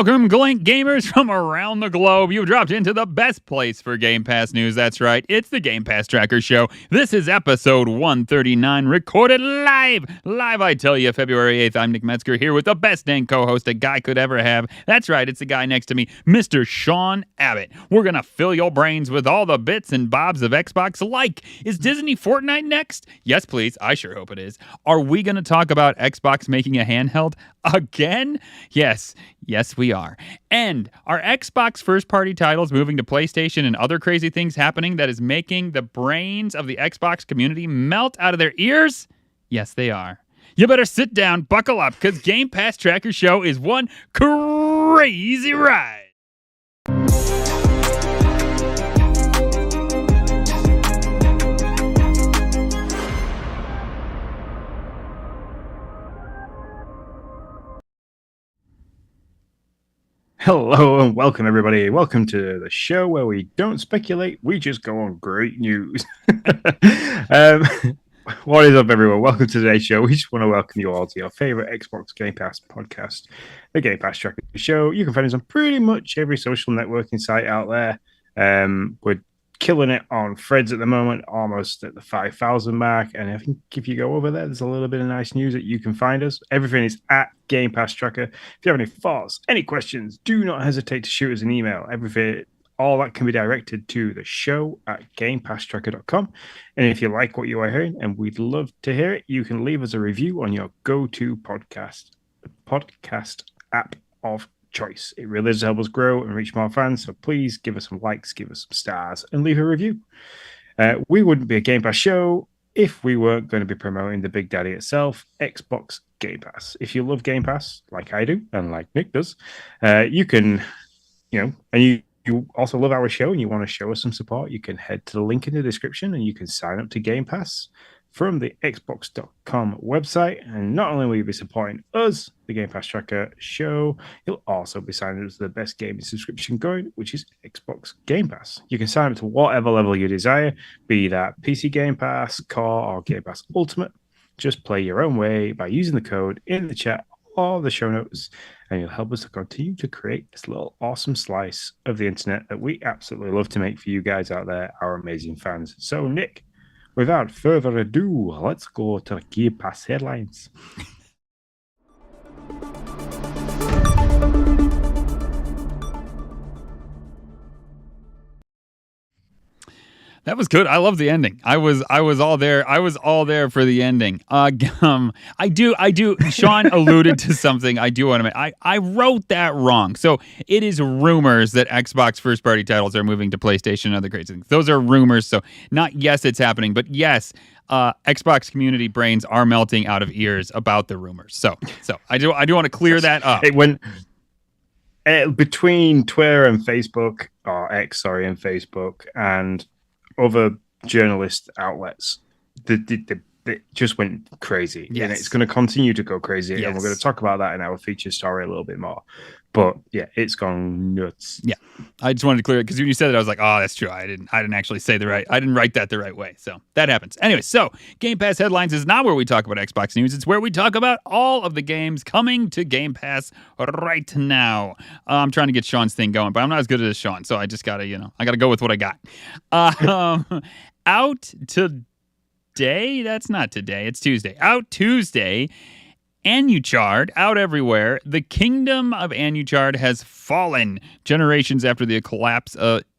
Welcome, Glink gamers from around the globe. You've dropped into the best place for Game Pass news. That's right, it's the Game Pass Tracker Show. This is episode 139, recorded live. Live, I tell you, February 8th. I'm Nick Metzger here with the best dang co-host a guy could ever have. That's right, it's the guy next to me, Mr. Sean Abbott. We're going to fill your brains with all the bits and bobs of Xbox, like, is Disney Fortnite next? Yes, please. I sure hope it is. Are we going to talk about Xbox making a handheld again? Yes, we are. And are Xbox first-party titles moving to PlayStation and other crazy things happening that is making the brains of the Xbox community melt out of their ears? Yes, they are. You better sit down, buckle up, because Game Pass Tracker Show is one crazy ride. Hello and welcome, everybody. Welcome to the show where we don't speculate, we just go on great news. What is up, everyone? Welcome to today's show. We just want to welcome you all to your favorite Xbox Game Pass podcast, the Game Pass Tracker Show. You can find us on pretty much every social networking site out there. We're killing it on Threads at the moment, almost at the 5,000 mark. And I think if you go over there, there's a little bit of nice news that you can find us. Everything is at Game Pass Tracker. If you have any thoughts, any questions, do not hesitate to shoot us an email. All that can be directed to the show at gamepasstracker.com. And if you like what you are hearing, and we'd love to hear it, you can leave us a review on your go-to podcast app of choice. It really does help us grow and reach more fans. So please give us some likes, give us some stars, and leave a review. We wouldn't be a Game Pass show if we weren't going to be promoting the Big Daddy itself, Xbox Game Pass. If you love Game Pass, like I do, and like Nick does, you can, and you also love our show and you want to show us some support, you can head to the link in the description and you can sign up to Game Pass from the Xbox.com website. And not only will you be supporting us, the Game Pass Tracker Show, you'll also be signing up to the best gaming subscription going, which is Xbox Game Pass. You can sign up to whatever level you desire, be that PC Game Pass, Core, or Game Pass Ultimate. Just play your own way by using the code in the chat or the show notes, and you'll help us to continue to create this little awesome slice of the internet that we absolutely love to make for you guys out there, our amazing fans. So, Nick, without further ado, let's go to the Game Pass headlines. That was good. I love the ending. I was all there. I was all there for the ending. I do. Sean alluded to something. I do want to make. I wrote that wrong. So it is rumors that Xbox first-party titles are moving to PlayStation and other crazy things. Those are rumors. So not yes, it's happening, but yes, Xbox community brains are melting out of ears about the rumors. So I do want to clear that up. It went between Twitter and Facebook, or X, sorry, and Facebook, and other journalist outlets, it just went crazy. Yes. And it's going to continue to go crazy. Yes. And we're going to talk about that in our feature story a little bit more. But yeah, it's gone nuts. Yeah, I just wanted to clear it because when you said it, I was like, "Oh, that's true. I didn't actually say I didn't write that the right way." So that happens. Anyway, so Game Pass headlines is not where we talk about Xbox news. It's where we talk about all of the games coming to Game Pass right now. I'm trying to get Sean's thing going, but I'm not as good as Sean, so I just gotta, I gotta go with what I got. Out today. That's not today. It's Tuesday. Out Tuesday. Anuchard, out everywhere. The kingdom of Anuchard has fallen. Generations after the collapse,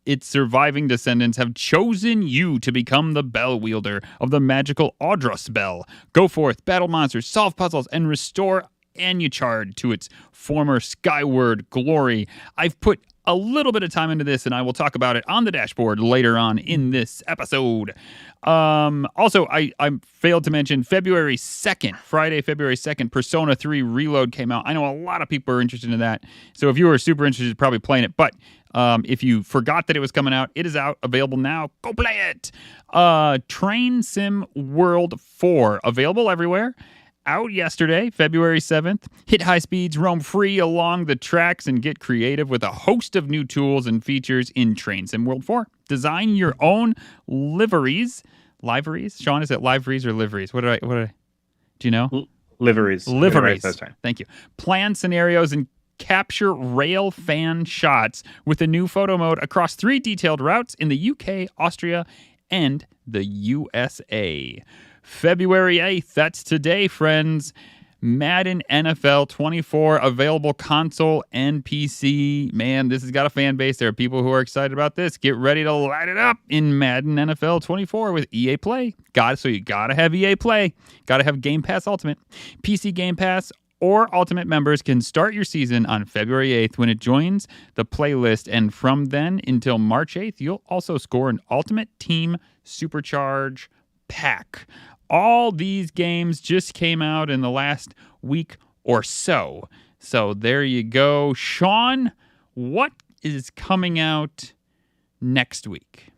its surviving descendants have chosen you to become the bell wielder of the magical Audros Bell. Go forth, battle monsters, solve puzzles, and restore Anuchard to its former skyward glory. I've put a little bit of time into this, and I will talk about it on the dashboard later on in this episode. Also, I failed to mention Friday, February 2nd, Persona 3 Reload came out. I know a lot of people are interested in that. So if you were super interested, probably playing it. But if you forgot that it was coming out, it is out, available now. Go play it. Train Sim World 4, available everywhere. Out yesterday, February 7th. Hit high speeds, roam free along the tracks, and get creative with a host of new tools and features in Train Sim World 4. Design your own liveries. Liveries? Sean, is it liveries or liveries? What did I do you know? Liveries. Liveries. Thank you. Plan scenarios and capture rail fan shots with a new photo mode across 3 detailed routes in the UK, Austria, and the USA. February 8th, that's today, friends. Madden NFL 24 available console and PC. Man, this has got a fan base. There are people who are excited about this. Get ready to light it up in Madden NFL 24 with EA Play. So you gotta have EA Play. Gotta have Game Pass Ultimate. PC Game Pass or Ultimate members can start your season on February 8th when it joins the playlist. And from then until March 8th, you'll also score an Ultimate Team Supercharge pack. All these games just came out in the last week or so. So there you go. Sean, what is coming out next week?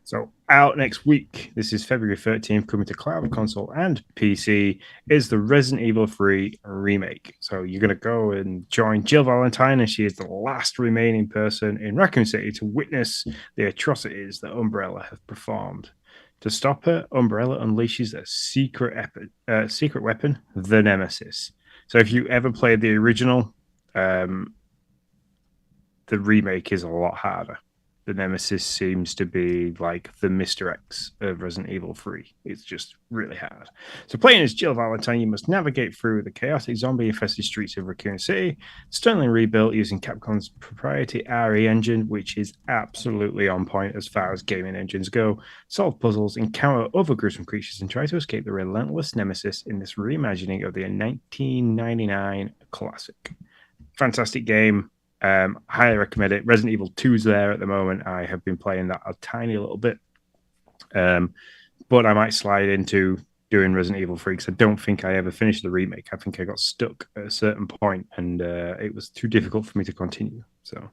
So out next week, this is February 13th, coming to cloud, console, and PC, is the Resident Evil 3 remake. So you're going to go and join Jill Valentine, and she is the last remaining person in Raccoon City to witness the atrocities that Umbrella have performed. To stop her, Umbrella unleashes a secret weapon, the Nemesis. So if you ever played the original, the remake is a lot harder. The Nemesis seems to be like the Mr. X of Resident Evil 3. It's just really hard. So playing as Jill Valentine, you must navigate through the chaotic zombie-infested streets of Raccoon City, sternly rebuilt using Capcom's proprietary RE engine, which is absolutely on point as far as gaming engines go, solve puzzles, encounter other gruesome creatures, and try to escape the relentless Nemesis in this reimagining of the 1999 classic. Fantastic game. Highly recommend it. Resident Evil 2 is there at the moment. I have been playing that a tiny little bit. But I might slide into doing Resident Evil 3 because I don't think I ever finished the remake. I think I got stuck at a certain point and it was too difficult for me to continue. So I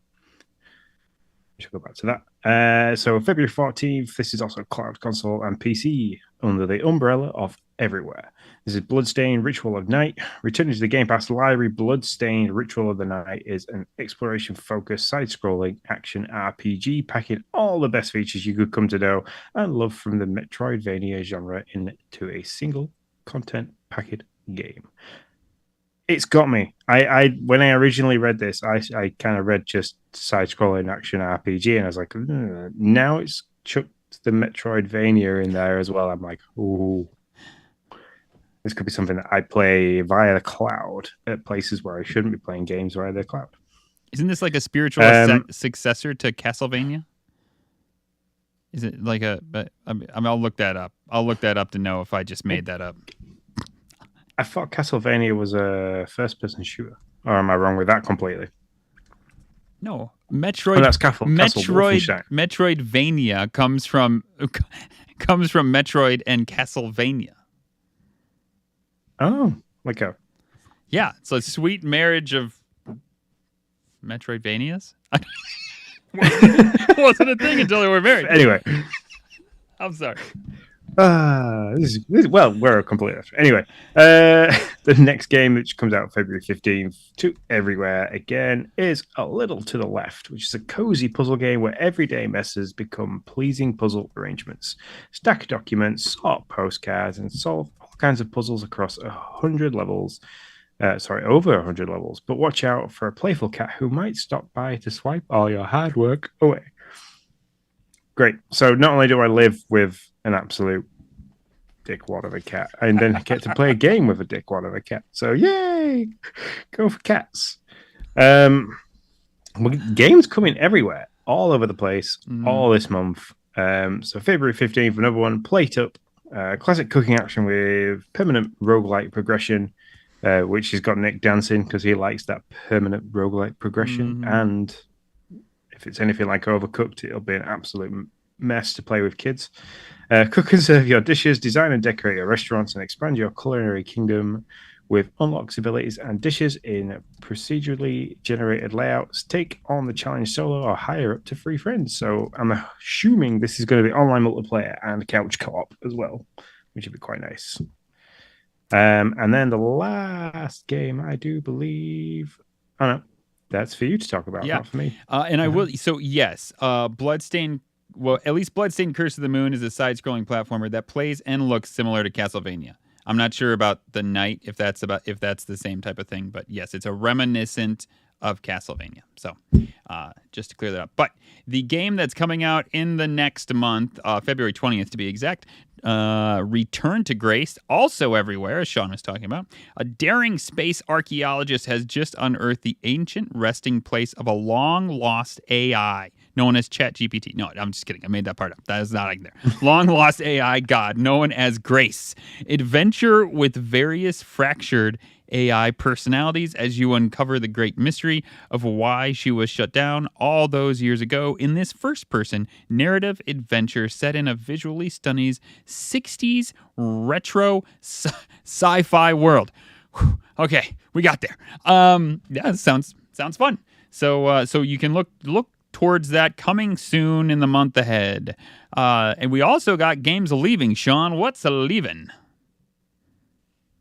should go back to that. So February 14th, this is also cloud, console, and PC under the umbrella of everywhere. This is Bloodstained Ritual of Night. Returning to the Game Pass library, Bloodstained Ritual of the Night is an exploration-focused, side-scrolling action RPG, packing all the best features you could come to know and love from the Metroidvania genre into a single content-packed game. It's got me. I when I originally read this, I kind of read just side-scrolling action RPG, and I was like, now it's chucked the Metroidvania in there as well. I'm like, ooh. This could be something that I play via the cloud at places where I shouldn't be playing games via the cloud. Isn't this like a spiritual successor to Castlevania? Is it like I'll look that up. I'll look that up to know if I just made that up. I thought Castlevania was a first-person shooter. Or am I wrong with that completely? No, Metroid. Oh, that's Metroidvania comes from Metroid and Castlevania. Oh, like a... Yeah, it's a sweet marriage of Metroidvanias. Wasn't a thing until they were married. Anyway. I'm sorry. We're completely different. Anyway, the next game, which comes out February 15th to everywhere again, is A Little to the Left, which is a cozy puzzle game where everyday messes become pleasing puzzle arrangements. Stack documents, sort postcards, and solve all kinds of puzzles across 100 levels. Over 100 levels. But watch out for a playful cat who might stop by to swipe all your hard work away. Great. So not only do I live with an absolute dickwad of a cat, I then get to play a game with a dickwad of a cat. So yay! Go for cats. Games coming everywhere, all over the place, all this month. So February 15th, another one, Plate Up. Classic cooking action with permanent roguelike progression, which has got Nick dancing because he likes that permanent roguelike progression. And if it's anything like Overcooked, it'll be an absolute mess to play with kids. Cook and serve your dishes, design and decorate your restaurants, and expand your culinary kingdom with unlocks abilities and dishes in procedurally generated layouts. Take on the challenge solo or hire up to 3 friends. So I'm assuming this is going to be online multiplayer and couch co-op as well, which would be quite nice. And then the last game, I do believe... Oh, no. That's for you to talk about, not for me. And I will... So, yes, Bloodstained... Well, at least Bloodstained Curse of the Moon is a side-scrolling platformer that plays and looks similar to Castlevania. I'm not sure about the night if that's the same type of thing, but yes, it's a reminiscent of Castlevania. So just to clear that up. But the game that's coming out in the next month, February 20th to be exact, Return to Grace, also everywhere, as Sean was talking about. A daring space archaeologist has just unearthed the ancient resting place of a long-lost AI known as ChatGPT. No, I'm just kidding. I made that part up. That is not in there. Long-lost AI god known as Grace. Adventure with various fractured AI personalities as you uncover the great mystery of why she was shut down all those years ago in this first-person narrative adventure set in a visually stunning 60s retro sci-fi world. Whew. Okay, we got there. Yeah, sounds fun. So you can look towards that coming soon in the month ahead. And we also got games leaving. Sean, what's leaving?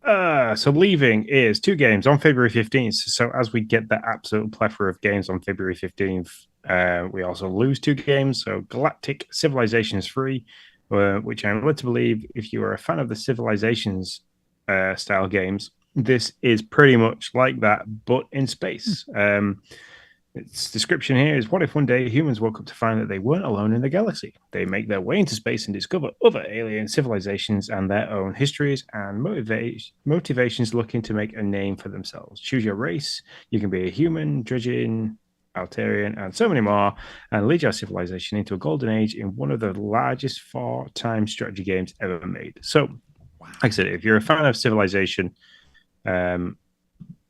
So leaving is 2 games on February 15th. So as we get the absolute plethora of games on February 15th, we also lose 2 games. So Galactic Civilizations 3, which I'm led to believe if you are a fan of the Civilizations style games, this is pretty much like that, but in space. Its description here is: what if one day humans woke up to find that they weren't alone in the galaxy? They make their way into space and discover other alien civilizations and their own histories and motivations looking to make a name for themselves. Choose your race. You can be a human, Dredgen, Altarian, and so many more, and lead your civilization into a golden age in one of the largest 4-time strategy games ever made. So, like I said, if you're a fan of Civilization,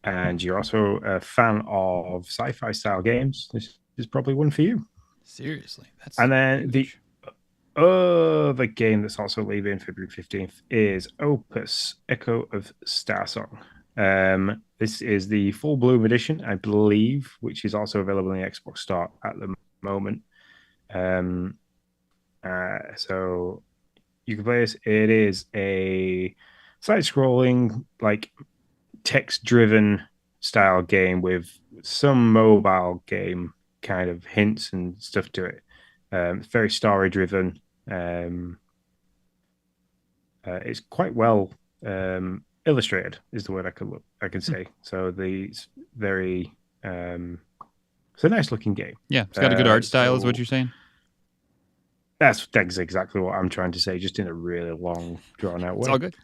and you're also a fan of sci-fi style games, this is probably one for you. Seriously, that's. And then the other game that's also leaving February 15th is Opus: Echo of Starsong. This is the Full Bloom edition, I believe, which is also available in the Xbox Store at the moment. So you can play this. It is a side-scrolling, like, text-driven style game with some mobile game kind of hints and stuff to it. It's very story-driven. It's quite well illustrated, is the word I could say. So it's very it's a nice-looking game. Yeah, it's got a good art style, is what you're saying. That's exactly what I'm trying to say, just in a really long, drawn-out way. It's all good.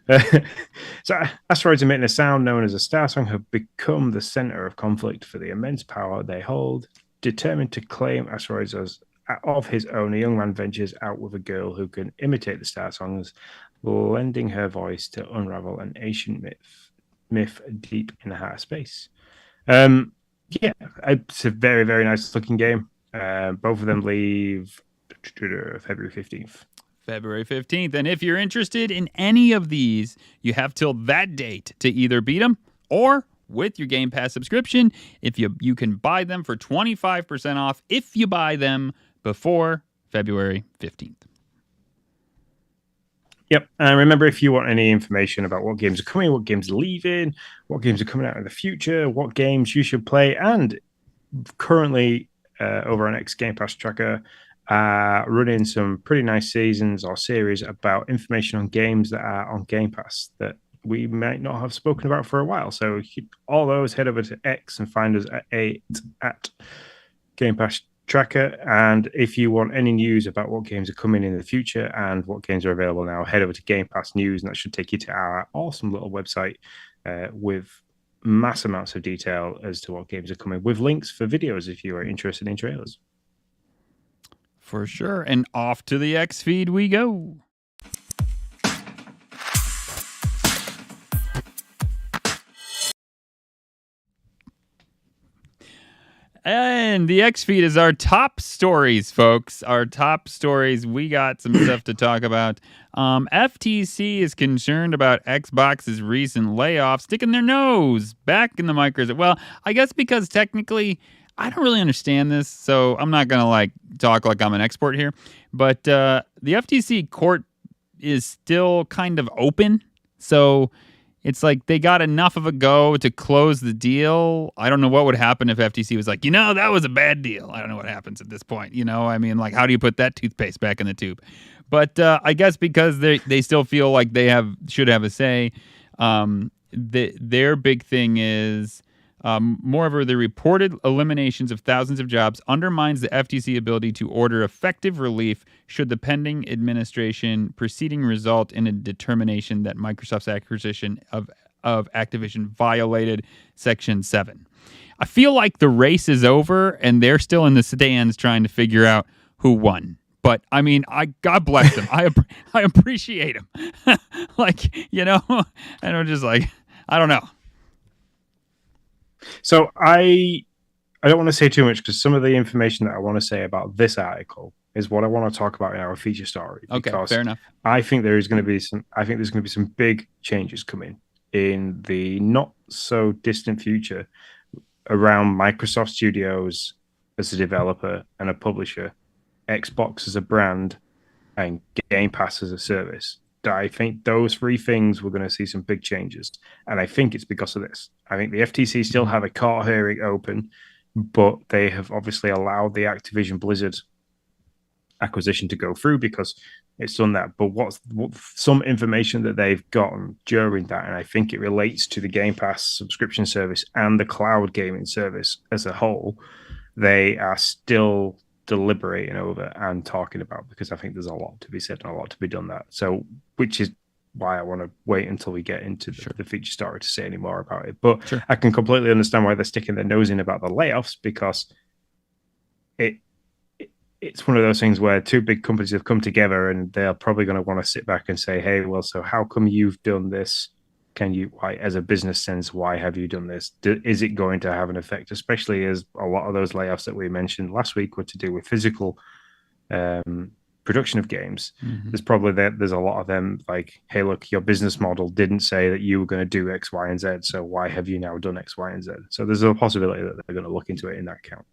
So asteroids emitting a sound known as a starsong have become the center of conflict for the immense power they hold. Determined to claim asteroids as of his own, a young man ventures out with a girl who can imitate the starsongs, lending her voice to unravel an ancient myth deep in the heart of space. Yeah, it's a very, very nice-looking game. Both of them leave February 15th. February 15th. And if you're interested in any of these, you have till that date to either beat them or, with your Game Pass subscription, if you can buy them for 25% off if you buy them before February 15th. Yep. And remember, if you want any information about what games are coming, what games are leaving, what games are coming out in the future, what games you should play, and currently over on X Game Pass Tracker, running some pretty nice seasons or series about information on games that are on Game Pass that we might not have spoken about for a while. So all those, head over to X and find us at Game Pass Tracker. And if you want any news about what games are coming in the future and what games are available now, head over to Game Pass News, and that should take you to our awesome little website with mass amounts of detail as to what games are coming, with links for videos if you are interested in trailers. For sure. And off to the X feed we go. And the X feed is our top stories, folks. Our top stories. We got some stuff to talk about. FTC is concerned about Xbox's recent layoffs, sticking their nose back in the Microsoft. Well, I guess because technically, I don't really understand this, so I'm not gonna talk like I'm an expert here. But the FTC court is still kind of open, so it's like they got enough of a go to close the deal. I don't know what would happen if FTC was like, that was a bad deal. I don't know what happens at this point. I mean, like, how do you put that toothpaste back in the tube? But I guess because they still feel like they should have a say. Their big thing is, moreover, the reported eliminations of thousands of jobs undermines the FTC ability to order effective relief should the pending administration proceeding result in a determination that Microsoft's acquisition of Activision violated Section 7. I feel like the race is over and they're still in the stands trying to figure out who won. But I mean, God bless them. I appreciate them. And I'm just like, I don't know. So I don't want to say too much because some of the information that I want to say about this article is what I want to talk about in our feature story. Okay, fair enough. I think there's going to be some big changes coming in the not so distant future around Microsoft Studios as a developer and a publisher, Xbox as a brand, and Game Pass as a service. I think those three things we're going to see some big changes. And I think it's because of this. I think the FTC still have a court hearing open, but they have obviously allowed the Activision Blizzard acquisition to go through because it's done that. But what some information that they've gotten during that, and I think it relates to the Game Pass subscription service and the cloud gaming service as a whole, they are still deliberating over and talking about, because I think there's a lot to be said and a lot to be done that. So, which is why I want to wait until we get into the feature story to say any more about it. But I can completely understand why they're sticking their nose in about the layoffs, because it's one of those things where two big companies have come together and they're probably going to want to sit back and say, hey, well, so how come you've done this? Why, as a business sense, why have you done this? Is it going to have an effect, especially as a lot of those layoffs that we mentioned last week were to do with physical production of games? Mm-hmm. There's a lot of them like, hey, look, your business model didn't say that you were going to do X, Y, and Z, so why have you now done X, Y, and Z? So there's a possibility that they're going to look into it in that count.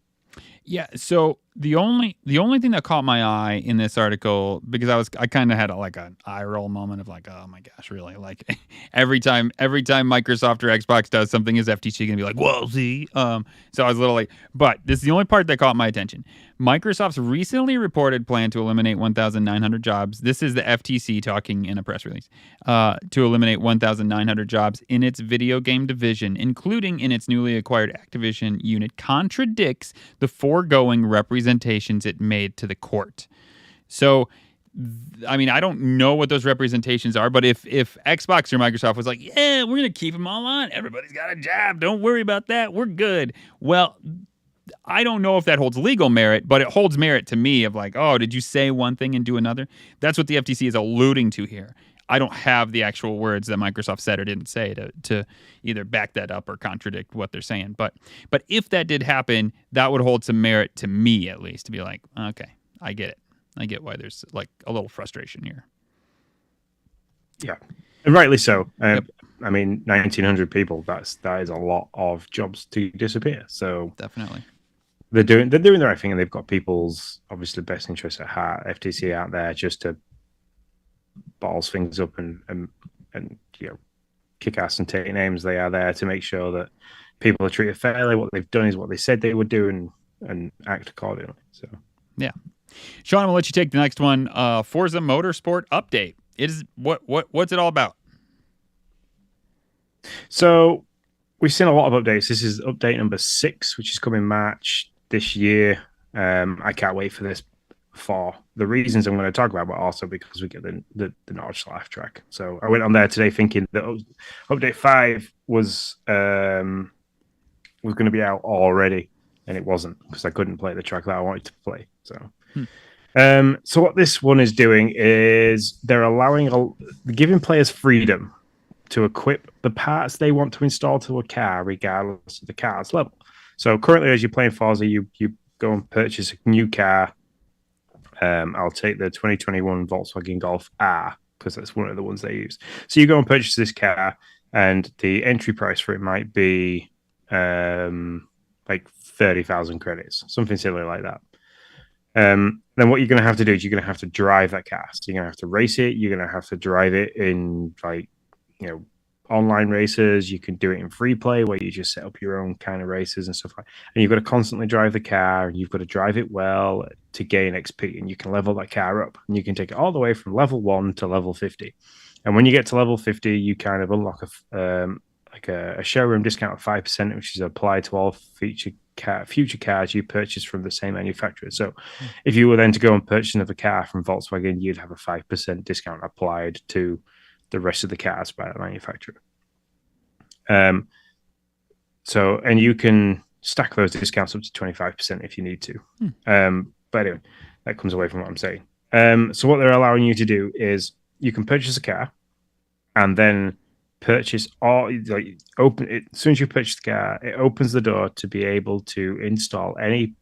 Yeah, so the only thing that caught my eye in this article, because I kind of had an eye roll moment of like, oh my gosh, really? Like every time Microsoft or Xbox does something, is FTC gonna be like, whoa, see? So I was a little like, but this is the only part that caught my attention. Microsoft's recently reported plan to eliminate 1,900 jobs. This is the FTC talking in a press release, to eliminate 1,900 jobs in its video game division, including in its newly acquired Activision unit, contradicts the foregoing representations it made to the court. So, I mean, I don't know what those representations are, but if Xbox or Microsoft was like, yeah, we're going to keep them all on, everybody's got a job, don't worry about that, we're good. Well, I don't know if that holds legal merit, but it holds merit to me of like, oh, did you say one thing and do another? That's what the FTC is alluding to here. I don't have the actual words that Microsoft said or didn't say to either back that up or contradict what they're saying. But if that did happen, that would hold some merit to me, at least, to be like, okay, I get it. I get why there's like a little frustration here. Yeah, and rightly so. Yep. I mean, 1,900 people, that is a lot of jobs to disappear. So definitely. They're doing the right thing, and they've got people's obviously best interests at heart. FTC out there just to balls things up and kick ass and take names. They are there to make sure that people are treated fairly. What they've done is what they said they would do, and act accordingly. So yeah, Sean, I'm gonna let you take the next one. Forza Motorsport update. It is what's it all about? So we've seen a lot of updates. This is update number 6, which is coming March this year. I can't wait for this for the reasons I'm going to talk about, but also because we get the Notch laugh track. So I went on there today thinking that update 5 was going to be out already, and it wasn't, because I couldn't play the track that I wanted to play. So so what this one is doing is they're giving players freedom to equip the parts they want to install to a car, regardless of the car's level. So currently, as you're playing Forza, you go and purchase a new car. I'll take the 2021 Volkswagen Golf R, because that's one of the ones they use. So you go and purchase this car, and the entry price for it might be like 30,000 credits, something silly like that. Then what you're going to have to do is you're going to have to drive that car. So you're going to have to race it. You're going to have to drive it in online races. You can do it in free play where you just set up your own kind of races and stuff like that. And you've got to constantly drive the car and you've got to drive it well to gain XP. And you can level that car up and you can take it all the way from level 1 to level 50. And when you get to level 50, you kind of unlock a showroom discount of 5%, which is applied to all future cars you purchase from the same manufacturer. So if you were then to go and purchase another car from Volkswagen, you'd have a 5% discount applied to the rest of the cars by the manufacturer. And you can stack those discounts up to 25% if you need to. But anyway, that comes away from what I'm saying. So what they're allowing you to do is you can purchase a car and then purchase open it. As soon as you purchase the car, it opens the door to be able to install any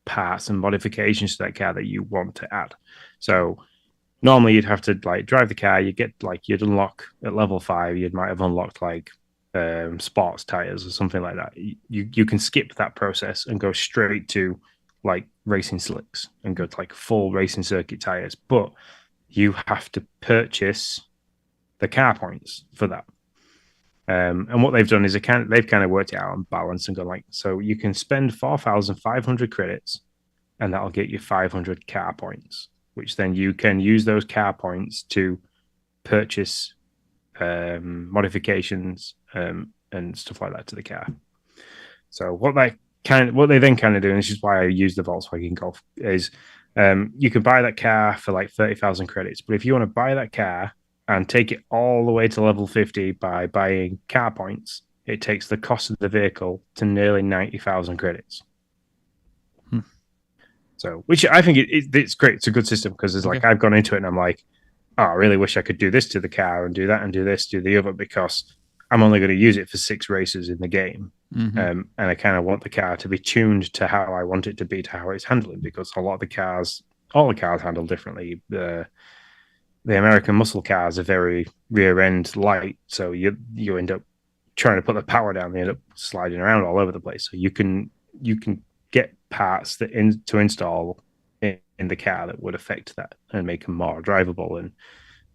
parts and modifications to that car that you want to add. So normally you'd have to drive the car, you'd unlock at level 5, you might have unlocked sports tires or something like that. You can skip that process and go straight to racing slicks and go to full racing circuit tires, but you have to purchase the car points for that. And what they've done is they've kind of worked it out on balance and gone so you can spend 4,500 credits and that'll get you 500 car points, which then you can use those car points to purchase modifications and stuff like that to the car. So what they then kind of do, and this is why I use the Volkswagen Golf, is you can buy that car for 30,000 credits. But if you want to buy that car and take it all the way to level 50 by buying car points, it takes the cost of the vehicle to nearly 90,000 credits. So, which I think it's great. It's a good system because it's I've gone into it and I'm like, oh, I really wish I could do this to the car and do that and do this, do the other, because I'm only going to use it for 6 races in the game. And I kind of want the car to be tuned to how I want it to be, to how it's handling, because all the cars handle differently. The American muscle cars are very rear end light, so you end up trying to put the power down, they end up sliding around all over the place. So you can get parts to install in the car that would affect that and make them more drivable and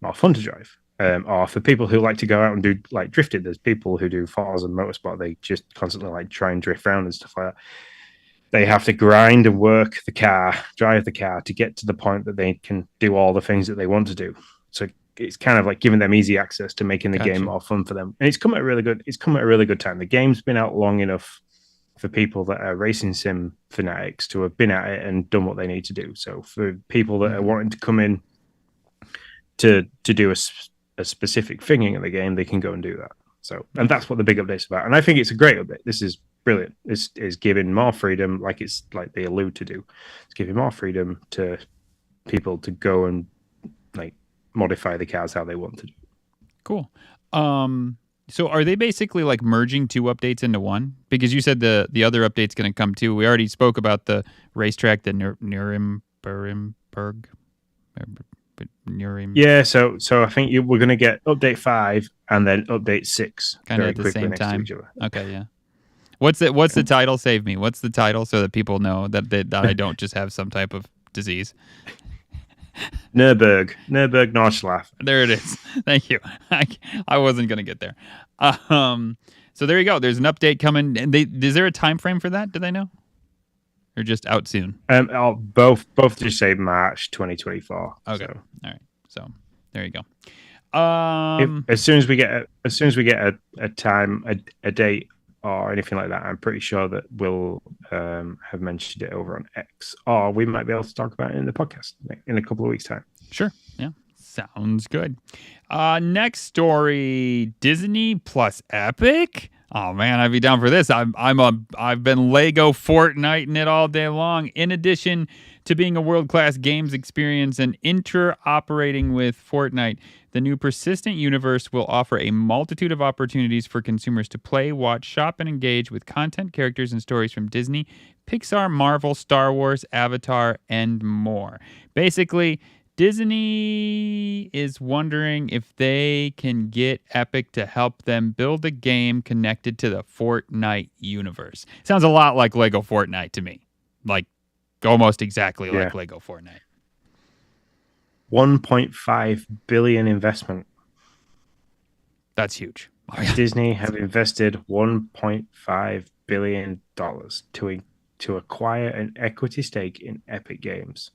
more fun to drive. Or for people who like to go out and do drifting, there's people who do Forza Motorsport, they just constantly try and drift around and stuff like that. They have to grind and work the car, drive the car to get to the point that they can do all the things that they want to do. So it's kind of giving them easy access to making the game more fun for them. And it's come at a really good time. The game's been out long enough for people that are racing sim fanatics to have been at it and done what they need to do. So for people that are wanting to come in to do a specific thing in the game, they can go and do that. So, and that's what the big update's about. And I think it's a great update. This is brilliant. This is giving more freedom, like they allude to do. It's giving more freedom to people to go and modify the cars how they want to do. Cool. So are they basically merging 2 updates into one? Because you said the other update's going to come too. We already spoke about the racetrack, the Nuremberg. Yeah, so I think we're going to get update 5 and then update 6 kind of at the same time. Okay, yeah. What's the title? Save me. What's the title so that people know that I don't just have some type of disease? Nuremberg Nordschleife. There it is. Thank you. I wasn't going to get there. So there you go. There's an update coming. And is there a time frame for that? Do they know? Or just out soon? Both just say March 2024. Okay. So. All right. So there you go. As soon as we get a time, a date or anything like that, I'm pretty sure that we'll have mentioned it over on X, or we might be able to talk about it in the podcast in a couple of weeks' time. Sure. Yeah. Sounds good. Next story: Disney plus Epic. Oh man, I'd be down for this. I've been Lego Fortniting it all day long. In addition to being a world-class games experience and interoperating with Fortnite, the new persistent universe will offer a multitude of opportunities for consumers to play, watch, shop, and engage with content, characters, and stories from Disney, Pixar, Marvel, Star Wars, Avatar, and more. Basically, Disney is wondering if they can get Epic to help them build a game connected to the Fortnite universe. Sounds a lot like Lego Fortnite to me. Almost exactly like Lego Fortnite. 1.5 billion investment. That's huge. Oh, yeah. Disney have invested $1.5 billion to acquire an equity stake in Epic Games.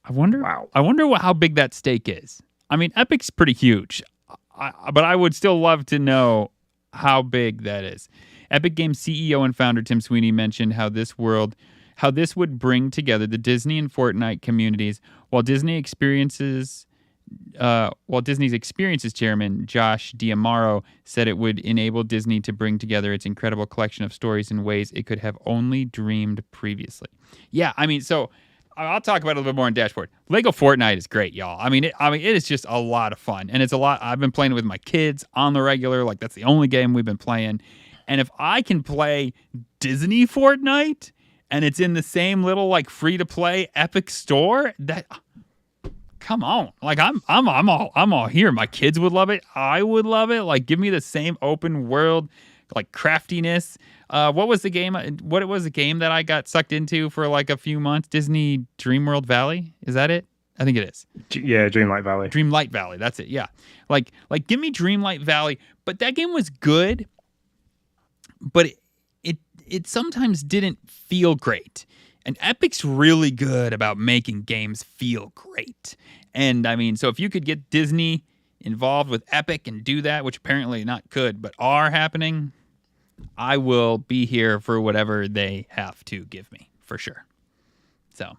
I wonder. Wow. How big that stake is. I mean, Epic's pretty huge, but I would still love to know how big that is. Epic Games CEO and founder Tim Sweeney mentioned how this would bring together the Disney and Fortnite communities, while Disney's experiences chairman Josh D'Amaro said it would enable Disney to bring together its incredible collection of stories in ways it could have only dreamed previously. Yeah, I mean, so I'll talk about it a little bit more on Dashboard. Lego Fortnite is great, y'all. I mean, it is just a lot of fun, and it's a lot. I've been playing it with my kids on the regular. Like, that's the only game we've been playing. And if I can play Disney Fortnite and it's in the same little like free to play Epic store, that come on, like I'm all here. My kids would love it. I would love it. Like, give me the same open world like craftiness. What was the game? What was the game that I got sucked into for like a few months? Disney Dreamworld Valley. Is that it? I think it is. Yeah, Dreamlight Valley. Dreamlight Valley. That's it. Yeah. Like give me Dreamlight Valley. But that game was good. But it sometimes didn't feel great. And Epic's really good about making games feel great. And I mean, so if you could get Disney involved with Epic and do that, which apparently not could, but are happening, I will be here for whatever they have to give me, for sure. So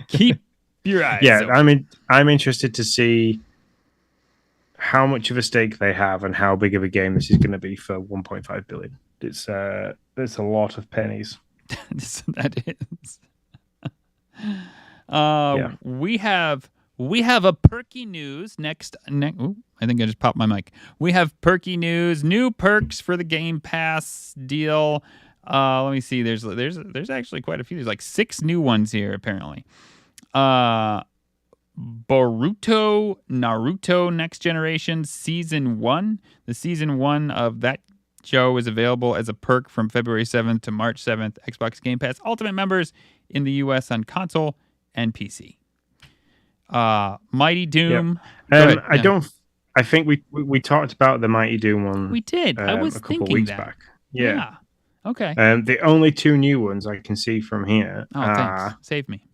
keep your eyes open. I mean, I'm interested to see how much of a stake they have and how big of a game this is going to be for 1.5 billion. It's a lot of pennies. That is. We have a perky news next. Ooh, I think I just popped my mic. We have perky news, new perks for the Game Pass deal. Let me see. There's actually quite a few. There's like 6 new ones here apparently. Boruto Naruto Next Generation Season 1. The Season 1 of that show is available as a perk from February 7th to March 7th. Xbox Game Pass Ultimate members in the US on console and PC. Mighty Doom. Yep. I think we talked about the Mighty Doom one. We did. I was a couple thinking weeks that. back. Yeah. Okay. The only 2 new ones I can see from here. Thanks. Save me.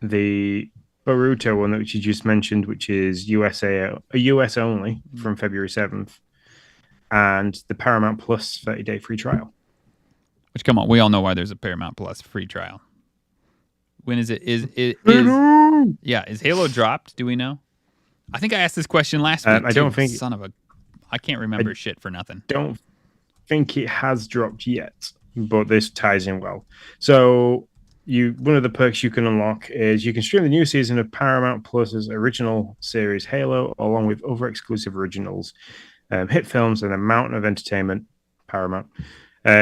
The Boruto one, which you just mentioned, which is US only from February 7th, and the Paramount Plus 30-day free trial. Which, come on, we all know why there's a Paramount Plus free trial. When is it? Is Halo dropped? Do we know? I think I asked this question last week. I can't remember shit for nothing. Don't think it has dropped yet, but this ties in well. So one of the perks you can unlock is you can stream the new season of Paramount Plus's original series Halo, along with other exclusive originals, hit films, and a mountain of entertainment. Paramount.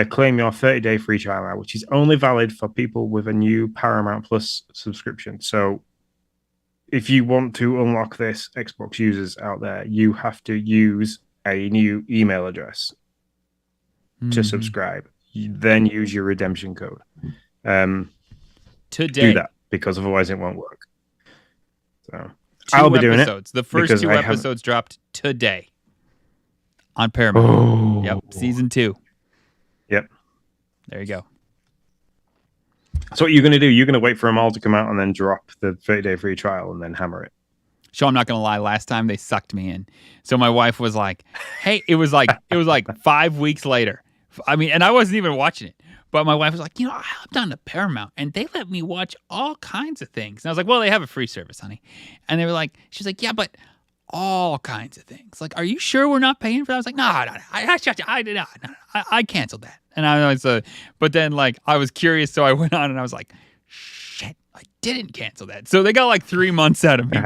Claim your 30-day free trial, which is only valid for people with a new Paramount Plus subscription. So if you want to unlock this, Xbox users out there, you have to use a new email address to subscribe. You then use your redemption code. Today. Do that, because otherwise it won't work. So I'll be doing it. The first 2 episodes dropped today on Paramount. Oh. Yep, season 2. Yep. There you go. So what you're going to do, you're going to wait for them all to come out and then drop the 30-day free trial and then hammer it. So I'm not going to lie. Last time they sucked me in. So my wife was like, hey, it was like 5 weeks later. I mean, and I wasn't even watching it. But my wife was like, I hopped on to Paramount and they let me watch all kinds of things. And I was like, well, they have a free service, honey. And they were like, she's like, yeah, but all kinds of things. Like, are you sure we're not paying for that? I was like, no, I canceled that. And I was, but then like, I was curious. So I went on and I was like, shit, I didn't cancel that. So they got like 3 months out of me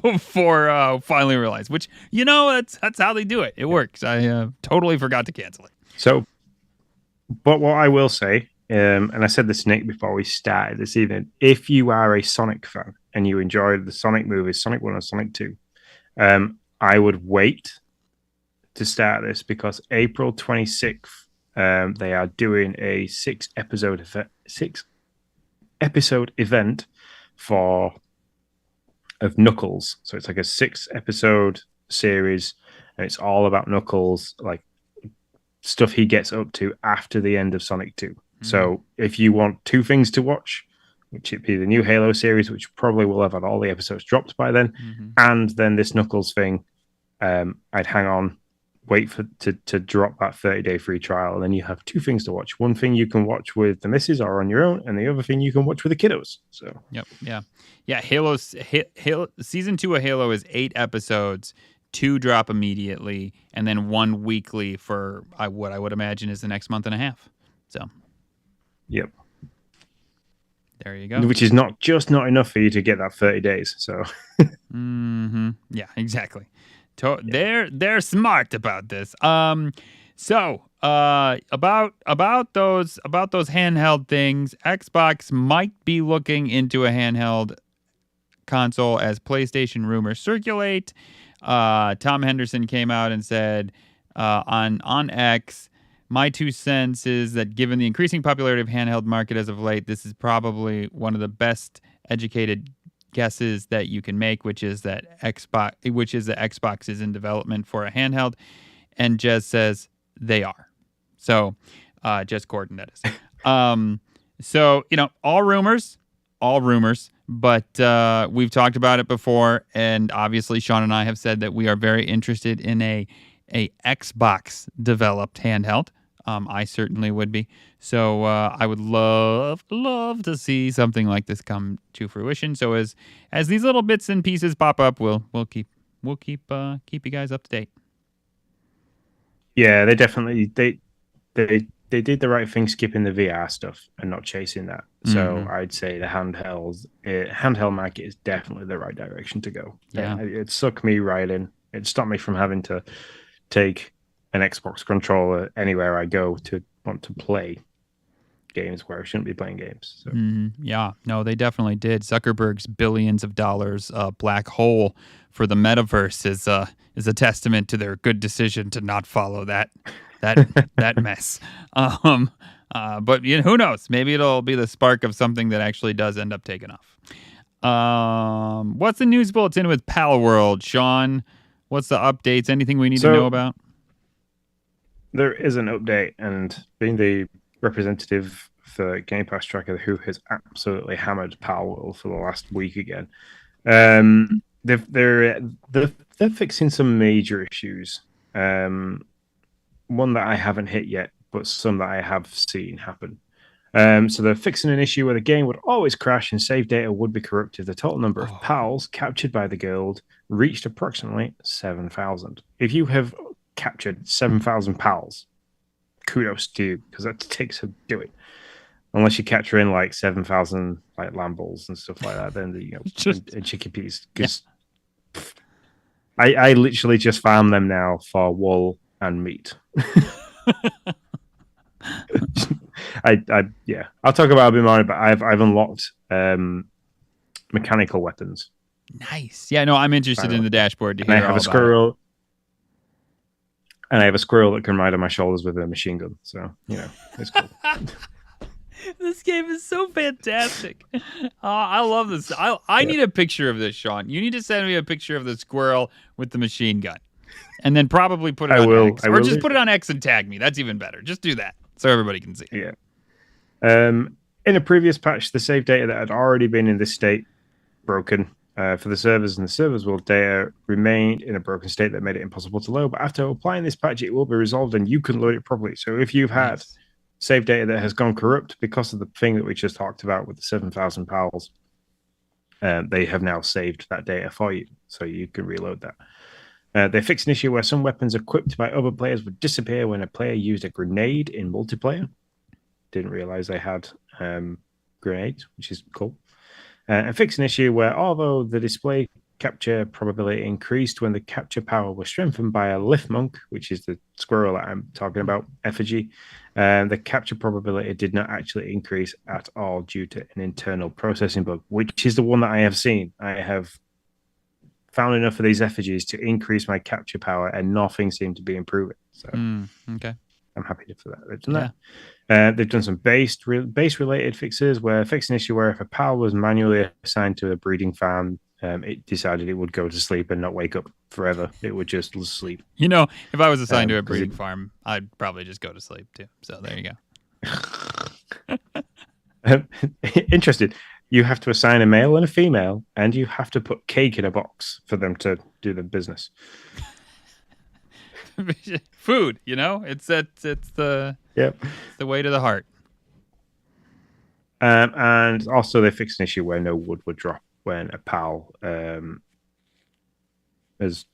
before finally realized, which, that's how they do it. It works. I totally forgot to cancel it. So, but what I will say, and I said this to Nick before we started this evening, if you are a Sonic fan and you enjoyed the Sonic movies, Sonic 1 and Sonic 2, I would wait to start this because April 26th, they are doing a 6-episode event for of Knuckles. So it's like a 6-episode series, and it's all about Knuckles, like stuff he gets up to after the end of Sonic 2. So if you want two things to watch, which would be the new Halo series, which probably will have had all the episodes dropped by then, and then this Knuckles thing, I'd hang on, wait for to drop that 30-day free trial, and then you have two things to watch. One thing you can watch with the missus or on your own, and the other thing you can watch with the kiddos. So Halo season 2 of Halo is 8 episodes. 2 drop immediately, and then 1 weekly for what I would imagine is the next month and a half. So, yep, there you go. Which is not enough for you to get that 30 days. So, yeah, exactly. They're smart about this. So about those handheld things, Xbox might be looking into a handheld console as PlayStation rumors circulate. Tom Henderson came out and said on X, my 2 cents is that given the increasing popularity of handheld market as of late, this is probably one of the best educated guesses that you can make, which is that Xbox is in development for a handheld, and Jez says they are. So, Jez Corden, that is. So all rumors. But we've talked about it before, and obviously Sean and I have said that we are very interested in a Xbox developed handheld. I certainly would be. So I would love to see something like this come to fruition. So as these little bits and pieces pop up, we'll keep you guys up to date. Yeah, they definitely they did the right thing skipping the VR stuff and not chasing that. So I'd say the handheld market is definitely the right direction to go. Yeah. It sucked me right in. It stopped me from having to take an Xbox controller anywhere I go to want to play games where I shouldn't be playing games. So. Yeah, no, they definitely did. Zuckerberg's billions of dollars black hole for the metaverse is a testament to their good decision to not follow that mess. But who knows? Maybe it'll be the spark of something that actually does end up taking off. What's the news bulletin with Palworld, Sean? What's the updates? Anything we need to know about? There is an update, and being the representative for Game Pass Tracker, who has absolutely hammered Palworld for the last week again, they're fixing some major issues. One that I haven't hit yet, but some that I have seen happen. So they're fixing an issue where the game would always crash and save data would be corrupted. The total number of pals captured by the guild reached approximately 7,000. If you have captured 7,000 pals, kudos to you, because that takes to do it. Unless you capture in like 7,000 like lamballs and stuff like that, then and chickpeas. Because I literally just farm them now for wool and meat. I'll talk about it a bit more, but I've unlocked mechanical weapons. Nice. Yeah, no, I'm interested in the dashboard to hear. And I have a squirrel. And I have a squirrel that can ride on my shoulders with a machine gun. So, it's cool. This game is so fantastic. I love this. I need a picture of this, Sean. You need to send me a picture of the squirrel with the machine gun. And then probably put it on X. Or just put it on X and tag me. That's even better. Just do that so everybody can see it. Yeah. In a previous patch, the save data that had already been in this state broken for the servers, and the servers will data remained in a broken state that made it impossible to load. But after applying this patch, it will be resolved and you can load it properly. So if you've had save data that has gone corrupt because of the thing that we just talked about with the 7,000 pals, they have now saved that data for you, so you can reload that. They fixed an issue where some weapons equipped by other players would disappear when a player used a grenade in multiplayer. Didn't realize they had grenades, which is cool. And fixed an issue where, although the display capture probability increased when the capture power was strengthened by a lift monk, which is the squirrel that I'm talking about, effigy, the capture probability did not actually increase at all due to an internal processing bug, which is the one that I have seen. I have found enough of these effigies to increase my capture power, and nothing seemed to be improving. So okay, I'm happy for that. They've done that. They've done some base related fixes where fixed an issue where if a pal was manually assigned to a breeding farm it decided it would go to sleep and not wake up forever. It would just sleep. You know, if I was assigned to a 'cause breeding farm, I'd probably just go to sleep too. So there you go. Interesting. You have to assign a male and a female, and you have to put cake in a box for them to do the business. Food, you know, it's the way to the heart. And also they fixed an issue where no wood would drop when a pal has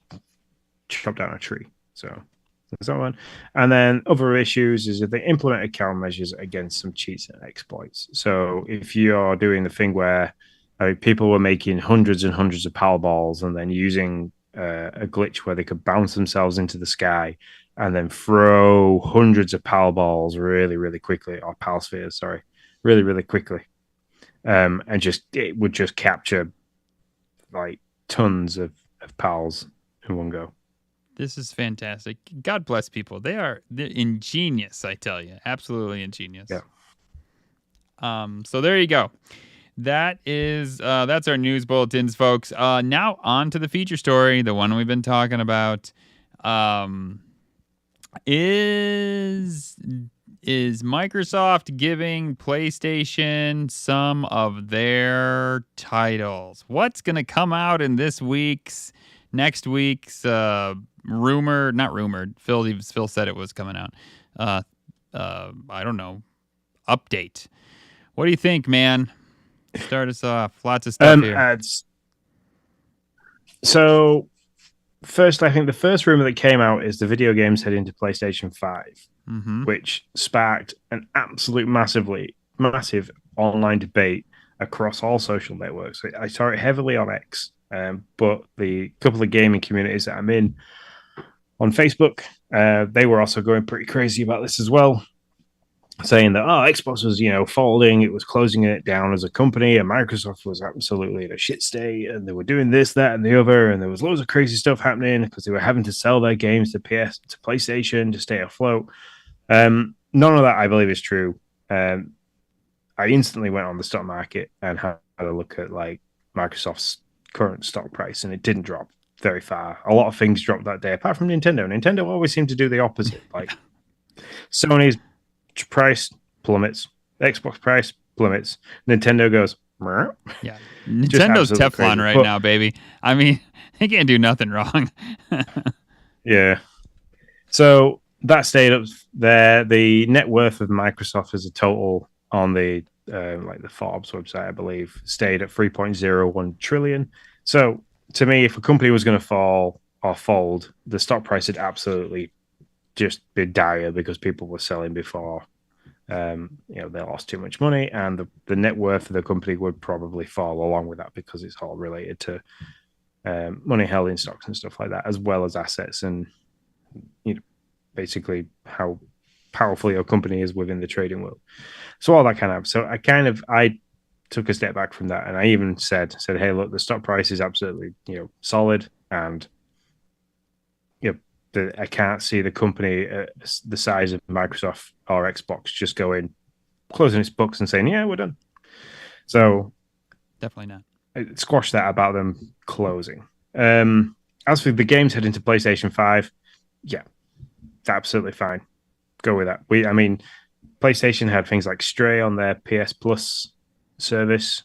chopped down a tree. So that's that one. And then other issues is that they implemented countermeasures against some cheats and exploits. So if you're doing the thing where people were making hundreds and hundreds of pal balls and then using a glitch where they could bounce themselves into the sky and then throw hundreds of pal balls really, really quickly, or pal spheres, sorry, really, really quickly. And it would just capture like tons of pals in one go. This is fantastic. God bless people. They're ingenious, I tell you. Absolutely ingenious. Yeah. So there you go. That's our news bulletins, folks. Now on to the feature story, the one we've been talking about. Is Microsoft giving PlayStation some of their titles? What's going to come out in next week's not rumored. Phil said it was coming out. I don't know. Update. What do you think, man? Start us off. Lots of stuff here. So, first, I think the first rumor that came out is the video games heading to PlayStation 5, which sparked an absolute massive online debate across all social networks. I saw it heavily on X, but the couple of gaming communities that I'm in on Facebook, they were also going pretty crazy about this as well, saying that Xbox was folding, it was closing it down as a company, and Microsoft was absolutely in a shit state, and they were doing this, that, and the other, and there was loads of crazy stuff happening because they were having to sell their games to PlayStation to stay afloat. None of that I believe is true. I instantly went on the stock market and had a look at like Microsoft's current stock price, and it didn't drop very far. A lot of things dropped that day, apart from Nintendo. Nintendo always seemed to do the opposite. Like Sony's price plummets, Xbox price plummets, Nintendo goes, Meh. Yeah. Nintendo's Teflon crazy. Right now, baby. I mean, they can't do nothing wrong. Yeah. So that stayed up there. The net worth of Microsoft as a total on the the Forbes website, I believe, stayed at 3.01 trillion. So to me, if a company was going to fall or fold, the stock price would absolutely just be dire because people were selling before. They lost too much money, and the net worth of the company would probably fall along with that because it's all related to money held in stocks and stuff like that, as well as assets and basically how powerful your company is within the trading world. So all that kind of. So I took a step back from that, and I even said, hey, look, the stock price is absolutely solid, and I can't see the company the size of Microsoft or Xbox just closing its books and saying, yeah, we're done. So definitely not. I squashed that about them closing. As for the games heading to PlayStation 5, yeah, it's absolutely fine. Go with that. PlayStation had things like Stray on their PS Plus service.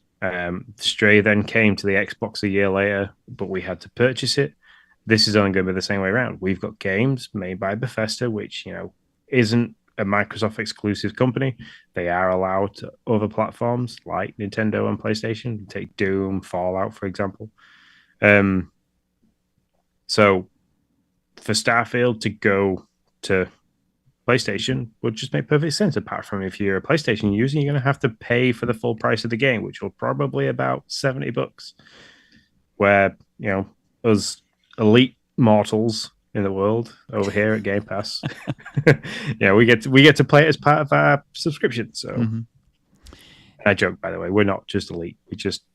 Stray then came to the Xbox a year later, but we had to purchase it. This is only going to be the same way around. We've got games made by Bethesda, which, isn't a Microsoft exclusive company. They are allowed to other platforms like Nintendo and PlayStation. Take Doom, Fallout, for example. So for Starfield to go to PlayStation would just make perfect sense, apart from if you're a PlayStation user, you're going to have to pay for the full price of the game, which will probably about $70. Where, us elite mortals in the world over here at Game Pass, we get to play it as part of our subscription. So I joke, by the way, we're not just elite.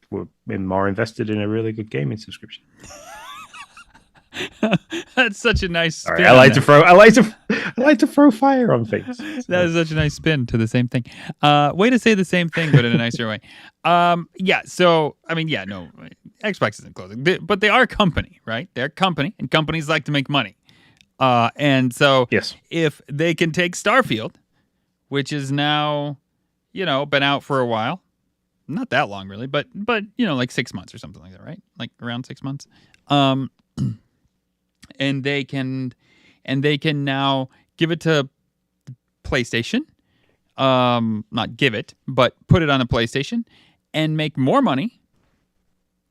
We're more invested in a really good gaming subscription. That's such a nice spin. Sorry, I like to throw fire on things. That is such a nice spin to the same thing. Way to say the same thing, but in a nicer way. Xbox isn't closing, but they are a company, right? They're a company, and companies like to make money. And so Yes. if they can take Starfield, which is now, been out for a while, not that long really, but like 6 months or something like that, right? Like around 6 months. And they can now give it to PlayStation. Not give it, but put it on the PlayStation and make more money,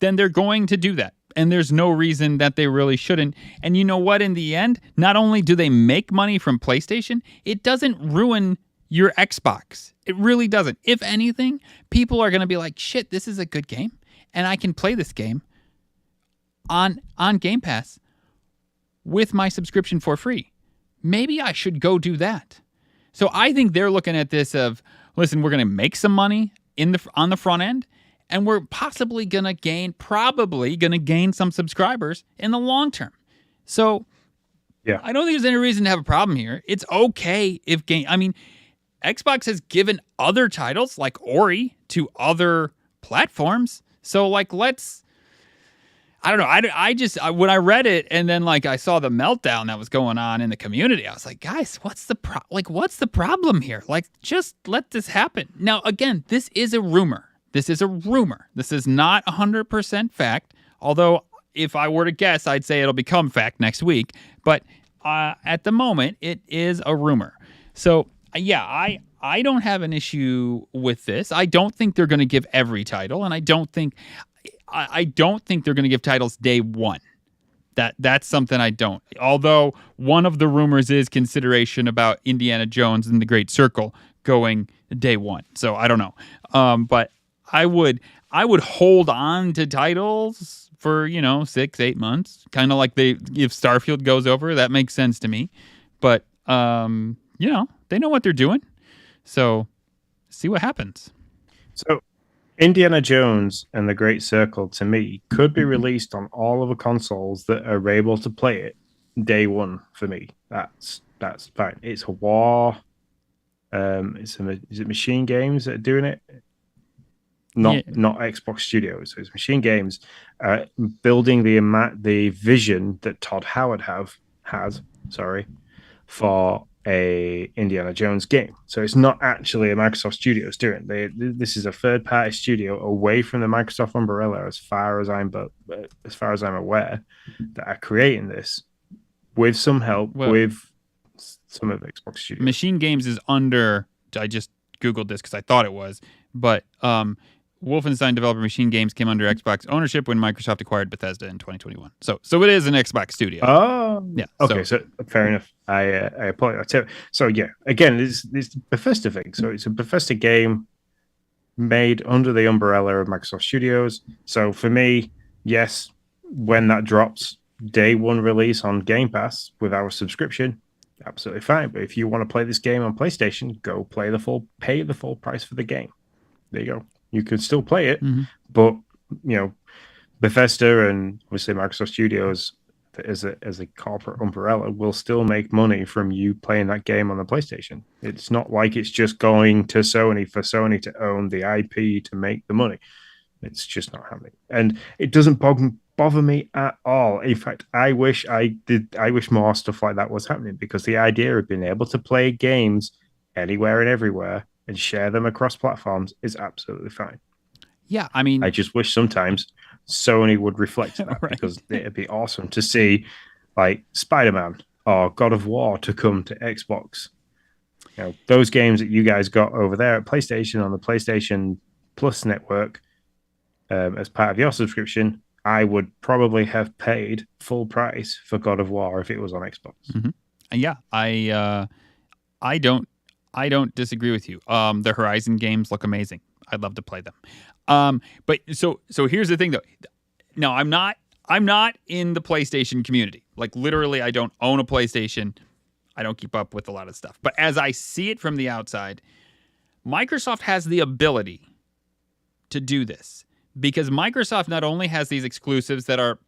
then they're going to do that. And there's no reason that they really shouldn't. And you know what? In the end, not only do they make money from PlayStation, it doesn't ruin your Xbox. It really doesn't. If anything, people are going to be like, shit, this is a good game. And I can play this game on Game Pass with my subscription for free. Maybe I should go do that. So I think they're looking at this of, listen, we're going to make some money on the front end, and we're possibly going to gain some subscribers in the long term. So yeah, I don't think there's any reason to have a problem here. It's okay if Xbox has given other titles like Ori to other platforms. So I don't know. I just when I read it and then I saw the meltdown that was going on in the community, I was like, guys, what's the problem here? Just let this happen. Now, again, this is a rumor. This is not 100% fact. Although, if I were to guess, I'd say it'll become fact next week. But at the moment, it is a rumor. So yeah, I don't have an issue with this. I don't think they're going to give every title, and I don't think they're going to give titles day one. That's something I don't. Although one of the rumors is consideration about Indiana Jones and the Great Circle going day one. So I don't know. But I would hold on to titles for 6-8 months, kind of like if Starfield goes over. That makes sense to me. But they know what they're doing. So see what happens. So Indiana Jones and the Great Circle, to me, could be released on all of the consoles that are able to play it day one. For me, that's fine. It's a war. Is it Machine Games that are doing it? Not Xbox Studios. So it's Machine Games building the vision that Todd Howard has for a Indiana Jones game. So it's not actually a Microsoft Studios doing it. This is a third-party studio away from the Microsoft umbrella, as far as I'm aware, that are creating this with some help with some of the Xbox Studios. Machine Games is under. I just Googled this because I thought it was, but Wolfenstein developer Machine Games came under Xbox ownership when Microsoft acquired Bethesda in 2021. So it is an Xbox studio. Oh, yeah. Okay, so fair enough. I apologize. So yeah, again, it's the Bethesda thing. So it's a Bethesda game made under the umbrella of Microsoft Studios. So for me, yes, when that drops, day one release on Game Pass with our subscription, absolutely fine. But if you want to play this game on PlayStation, go pay the full price for the game. There you go. You could still play it, but Bethesda and obviously Microsoft Studios as a corporate umbrella will still make money from you playing that game on the PlayStation. It's not like it's just going to Sony for Sony to own the IP to make the money. It's just not happening, and it doesn't bother me at all. In fact, I wish more stuff like that was happening, because the idea of being able to play games anywhere and everywhere and share them across platforms is absolutely fine. Yeah, I mean, I just wish sometimes Sony would reflect that, right. Because it'd be awesome to see Spider-Man or God of War to come to Xbox. Those games that you guys got over there at PlayStation on the PlayStation Plus network as part of your subscription, I would probably have paid full price for God of War if it was on Xbox. Mm-hmm. Yeah, I don't disagree with you. The Horizon games look amazing. I'd love to play them. But so here's the thing though. No, I'm not in the PlayStation community. Literally, I don't own a PlayStation. I don't keep up with a lot of stuff. But as I see it from the outside, Microsoft has the ability to do this, because Microsoft not only has these exclusives that are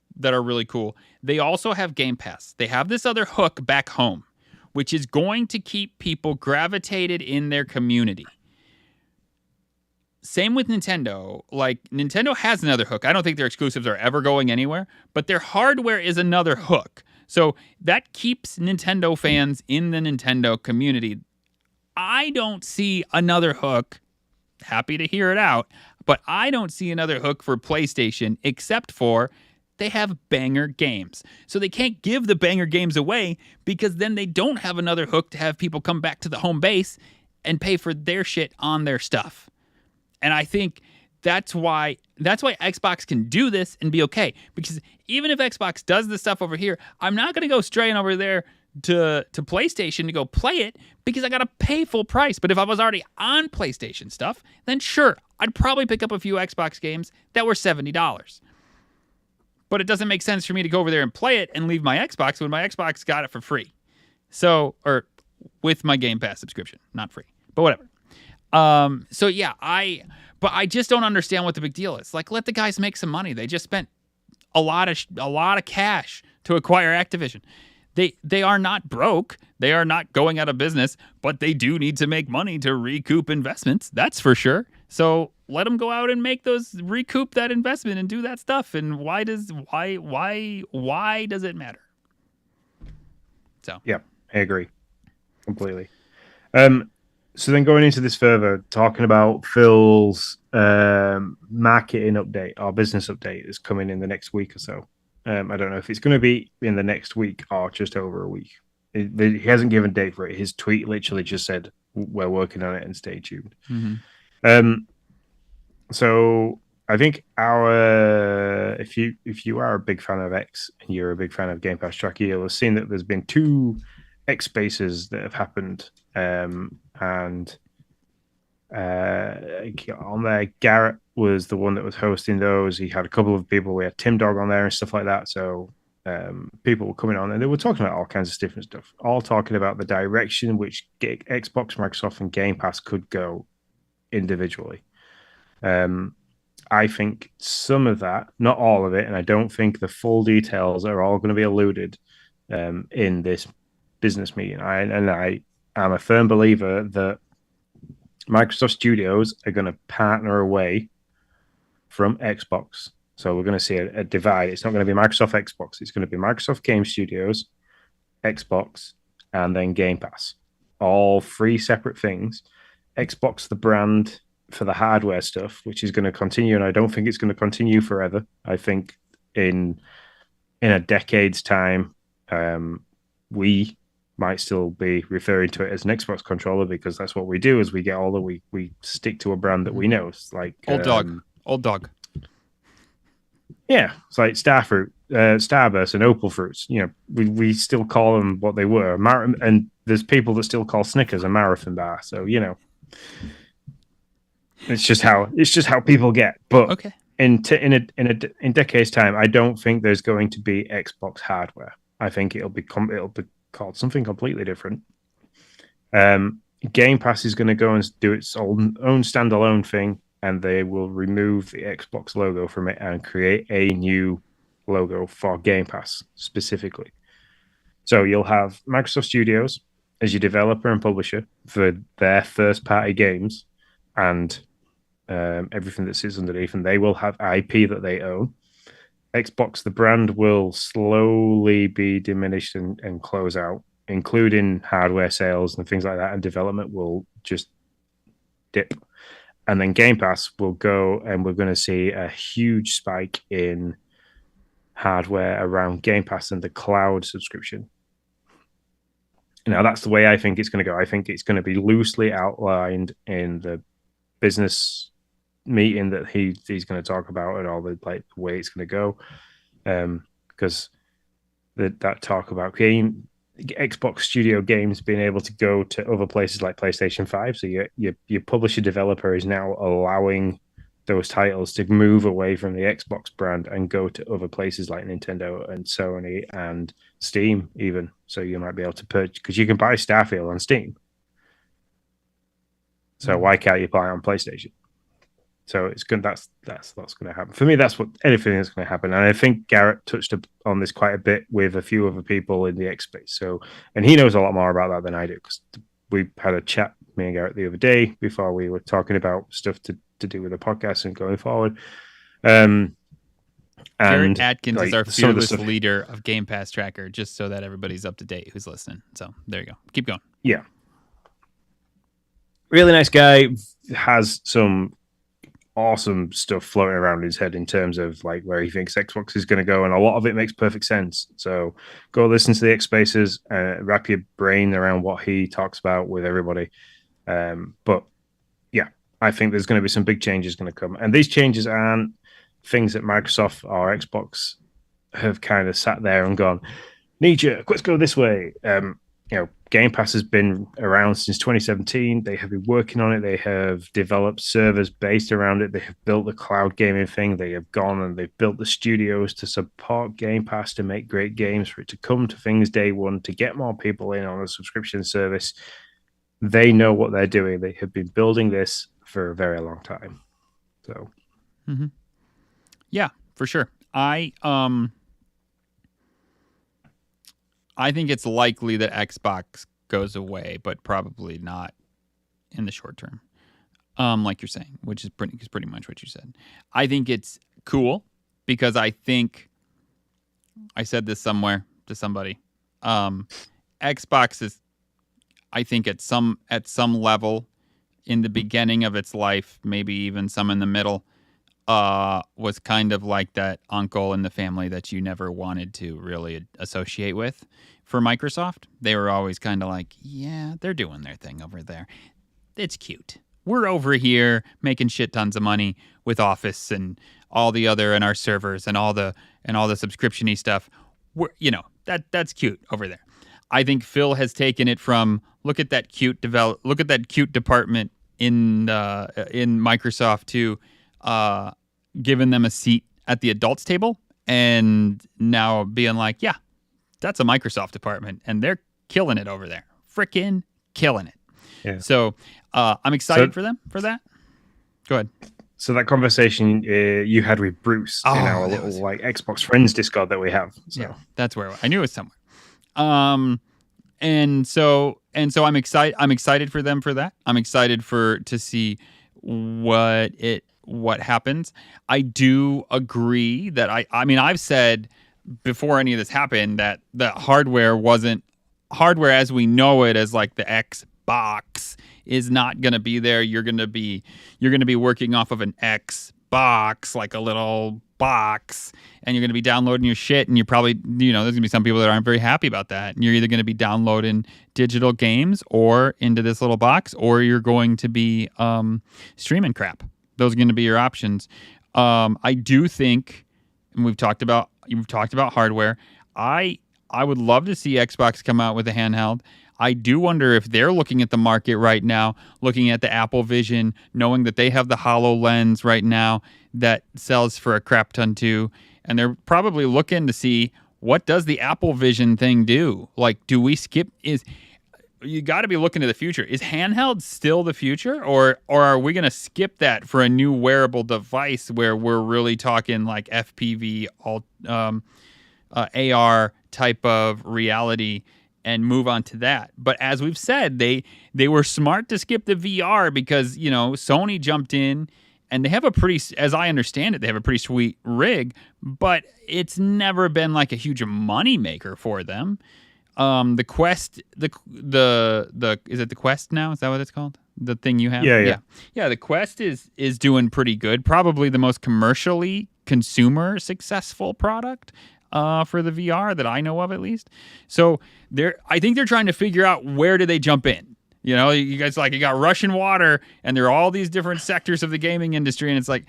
really cool, they also have Game Pass. They have this other hook back home, which is going to keep people gravitated in their community. same with Nintendo. Like, Nintendo has another hook. I don't think their exclusives are ever going anywhere, but their hardware is another hook. So that keeps Nintendo fans in the Nintendo community. I don't see another hook. Happy to hear it out, but I don't see another hook for PlayStation except for they have banger games. So they can't give the banger games away because then they don't have another hook to have people come back to the home base and pay for their shit on their stuff. And I think that's why Xbox can do this and be okay. Because even if Xbox does this stuff over here, I'm not going to go straying over there to PlayStation to go play it because I got to pay full price. But if I was already on PlayStation stuff, then sure, I'd probably pick up a few Xbox games that were $70. But it doesn't make sense for me to go over there and play it and leave my Xbox when my Xbox got it for free. So, or with my Game Pass subscription, not free, but whatever. So yeah, but I just don't understand what the big deal is. Like, let the guys make some money. They just spent a lot of cash to acquire Activision. They are not broke. They are not going out of business, but they do need to make money to recoup investments. That's for sure. So let them go out and recoup that investment and do that stuff. And why does it matter? So yeah, I agree completely. So then going into this further, talking about Phil's marketing update, our business update is coming in the next week or so. I don't know if it's going to be in the next week or just over a week. He hasn't given a date for it. His tweet literally just said, "We're working on it and stay tuned." Mm-hmm. So I think if you are a big fan of X and you're a big fan of Game Pass Tracker, you'll have seen that there's been 2 X Spaces that have happened. And on there, Garrett was the one that was hosting those. He had a couple of people. We had Tim Dog on there and stuff like that. So people were coming on and they were talking about all kinds of different stuff, all talking about the direction which Xbox, Microsoft, and Game Pass could go individually. I think some of that, not all of it, and I don't think the full details are all going to be alluded in this business meeting. I am a firm believer that Microsoft Studios are going to partner away from Xbox. So we're going to see a divide. It's not going to be Microsoft Xbox. It's going to be Microsoft Game Studios, Xbox, and then Game Pass. All 3 separate things. Xbox, the brand for the hardware stuff, which is going to continue, and I don't think it's going to continue forever. I think in a decade's time, we might still be referring to it as an Xbox controller because that's what we do. As we get older, we stick to a brand that we know. It's like old dog. Yeah, it's like Starfruit, Starburst, and Opal Fruits. You know, we still call them what they were. And there's people that still call Snickers a marathon bar. So you know, it's just how people get. But okay. In decades time, I don't think there's going to be Xbox hardware. I think it'll be called something completely different. Game Pass is going to go and do its own standalone thing, and they will remove the Xbox logo from it and create a new logo for Game Pass specifically. So you'll have Microsoft Studios as your developer and publisher for their first-party games and everything that sits underneath, and they will have IP that they own. Xbox, the brand, will slowly be diminished and close out, including hardware sales and things like that, and development will just dip. And then Game Pass will go, and we're going to see a huge spike in hardware around Game Pass and the cloud subscription. Now, that's the way I think it's going to go. I think it's going to be loosely outlined in the business meeting that he's going to talk about, and all the way it's going to go, because that talk about Xbox Studio games being able to go to other places like PlayStation 5. So your publisher developer is now allowing those titles to move away from the Xbox brand and go to other places like Nintendo and Sony and Steam even. So you might be able to purchase, because you can buy Starfield on Steam. So why can't you buy it on PlayStation? So it's good. That's what's going to happen. For me, that's what anything is going to happen. And I think Garrett touched on this quite a bit with a few other people in the X space. So, and he knows a lot more about that than I do, because we had a chat, me and Garrett, the other day before we were talking about stuff to to do with the podcast and going forward. And Garrett Atkins is like our some of the fearless stuff, leader of Game Pass Tracker, just so that everybody's up to date who's listening. So there you go. Keep going. yeah, really nice guy, has some awesome stuff floating around his head in terms of like where he thinks Xbox is going to go, and a lot of it makes perfect sense. So go listen to the X Spaces, wrap your brain around what he talks about with everybody. But yeah, I think there's going to be some big changes going to come, and these changes aren't things that Microsoft or Xbox have kind of sat there and gone, knee jerk, let's go this way. Game Pass has been around since 2017. They have been working on it. They have developed servers based around it. They have built the cloud gaming thing. They have gone and they've built the studios to support Game Pass to make great games, for it to come to things day one, to get more people in on a subscription service. They know what they're doing. They have been building this for a very long time. So, yeah, for sure. I think it's likely that Xbox goes away, but probably not in the short term. Like you're saying, which is pretty much what you said. I think it's cool because I think I said this somewhere to somebody. Xbox is, I think, at some level in the beginning of its life, maybe even some in the middle, was kind of like that uncle in the family that you never wanted to really associate with. For Microsoft, they were always kind of like, yeah, they're doing their thing over there. It's cute. We're over here making shit tons of money with Office and all the other, and our servers and all the subscription-y stuff. That's cute over there. I think Phil has taken it from look at that cute department in Microsoft to giving them a seat at the adults table, and now being like, yeah, that's a Microsoft department, and they're killing it over there. Frickin' killing it. yeah. So I'm excited for them for that. Go ahead. So that conversation you had with Bruce in our little like Xbox Friends Discord that we have. So. Yeah, that's where I knew it was somewhere. And so I'm excited. I'm excited for them for that. I'm excited to see what happens. I do agree that I mean I've said before any of this happened that the hardware wasn't hardware as we know it, as like the Xbox is not going to be there. You're going to be working off of an Xbox, like a little box, and you're going to be downloading your shit, and you're probably, there's going to be some people that aren't very happy about that. And you're either going to be downloading digital games or into this little box, or you're going to be streaming crap. Those are going to be your options. I do think, and you've talked about hardware. I would love to see Xbox come out with a handheld. I do wonder if they're looking at the market right now, looking at the Apple Vision, knowing that they have the HoloLens right now that sells for a crap ton too, and they're probably looking to see what does the Apple Vision thing do? Like, do we skip? You got to be looking to the future. Is handheld still the future, or are we going to skip that for a new wearable device where we're really talking like FPV, AR type of reality, and move on to that? But as we've said, they were smart to skip the VR because, Sony jumped in and they have as I understand it, they have a pretty sweet rig, but it's never been like a huge money maker for them. The Quest, is it the Quest now? Is that what it's called? The thing you have? Yeah. The Quest is doing pretty good. Probably the most commercially consumer successful product for the VR that I know of, at least. So I think they're trying to figure out where do they jump in. You guys you got Russian water, and there are all these different sectors of the gaming industry, and it's like,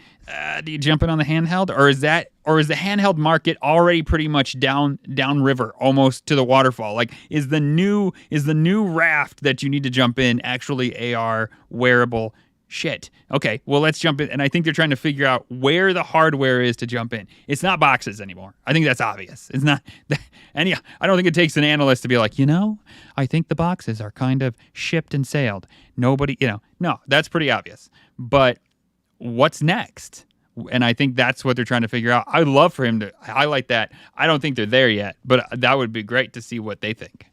do you jump in on the handheld, or is the handheld market already pretty much down river, almost to the waterfall? Like, is the new raft that you need to jump in actually AR wearable shit? Okay, well, let's jump in. And I think they're trying to figure out where the hardware is to jump in. It's not boxes anymore. I think that's obvious. It's not. And yeah, I don't think it takes an analyst to be like, I think the boxes are kind of shipped and sailed. Nobody, no, that's pretty obvious. But what's next? And I think that's what they're trying to figure out. I'd love for him to highlight that. I don't think they're there yet, but that would be great to see what they think.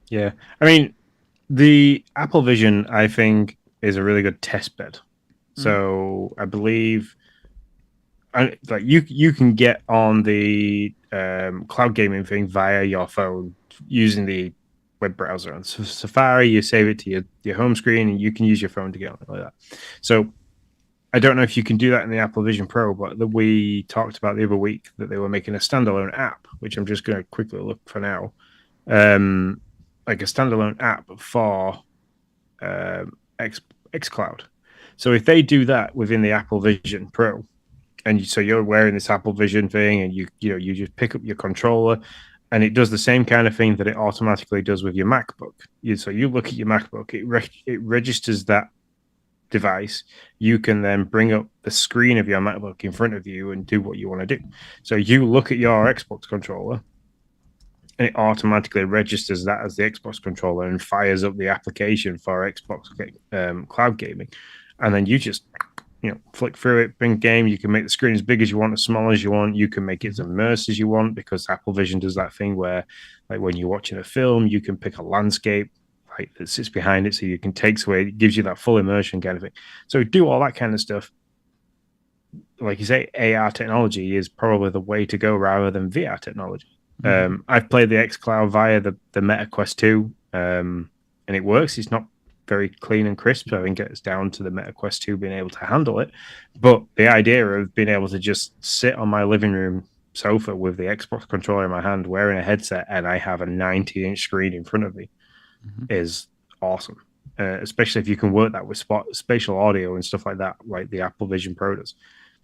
Yeah. I mean, the Apple Vision, I think, is a really good test bed Mhm. So I believe like you can get on the cloud gaming thing via your phone using the web browser on Safari. You save it to your home screen, and you can use your phone to get on it like that. So I don't know if you can do that in the Apple Vision Pro, but we talked about the other week that they were making a standalone app, which I'm just going to quickly look for now. Like a standalone app for X XCloud. So if they do that within the Apple Vision Pro, and so you're wearing this Apple Vision thing, and you just pick up your controller, and it does the same kind of thing that it automatically does with your MacBook. So you look at your MacBook, it registers that device. You can then bring up the screen of your MacBook in front of you and do what you want to do. So you look at your Xbox controller, and it automatically registers that as the Xbox controller and fires up the application for Xbox cloud gaming, and then you just flick through it, bring game. You can make the screen as big as you want, as small as you want. You can make it as immersed as you want, because Apple Vision does that thing where, like, when you're watching a film, you can pick a landscape like that sits behind it, so you can take away. It gives you that full immersion kind of thing. So do all that kind of stuff. Like you say, AR technology is probably the way to go rather than VR technology. I've played the xCloud via the Meta Quest 2, and it works. It's not very clean and crisp, so I think it's down to the Meta Quest 2 being able to handle it. But the idea of being able to just sit on my living room sofa with the Xbox controller in my hand, wearing a headset, and I have a 90-inch screen in front of me is awesome. Especially if you can work that with spatial audio and stuff like that, like the Apple Vision Pro does.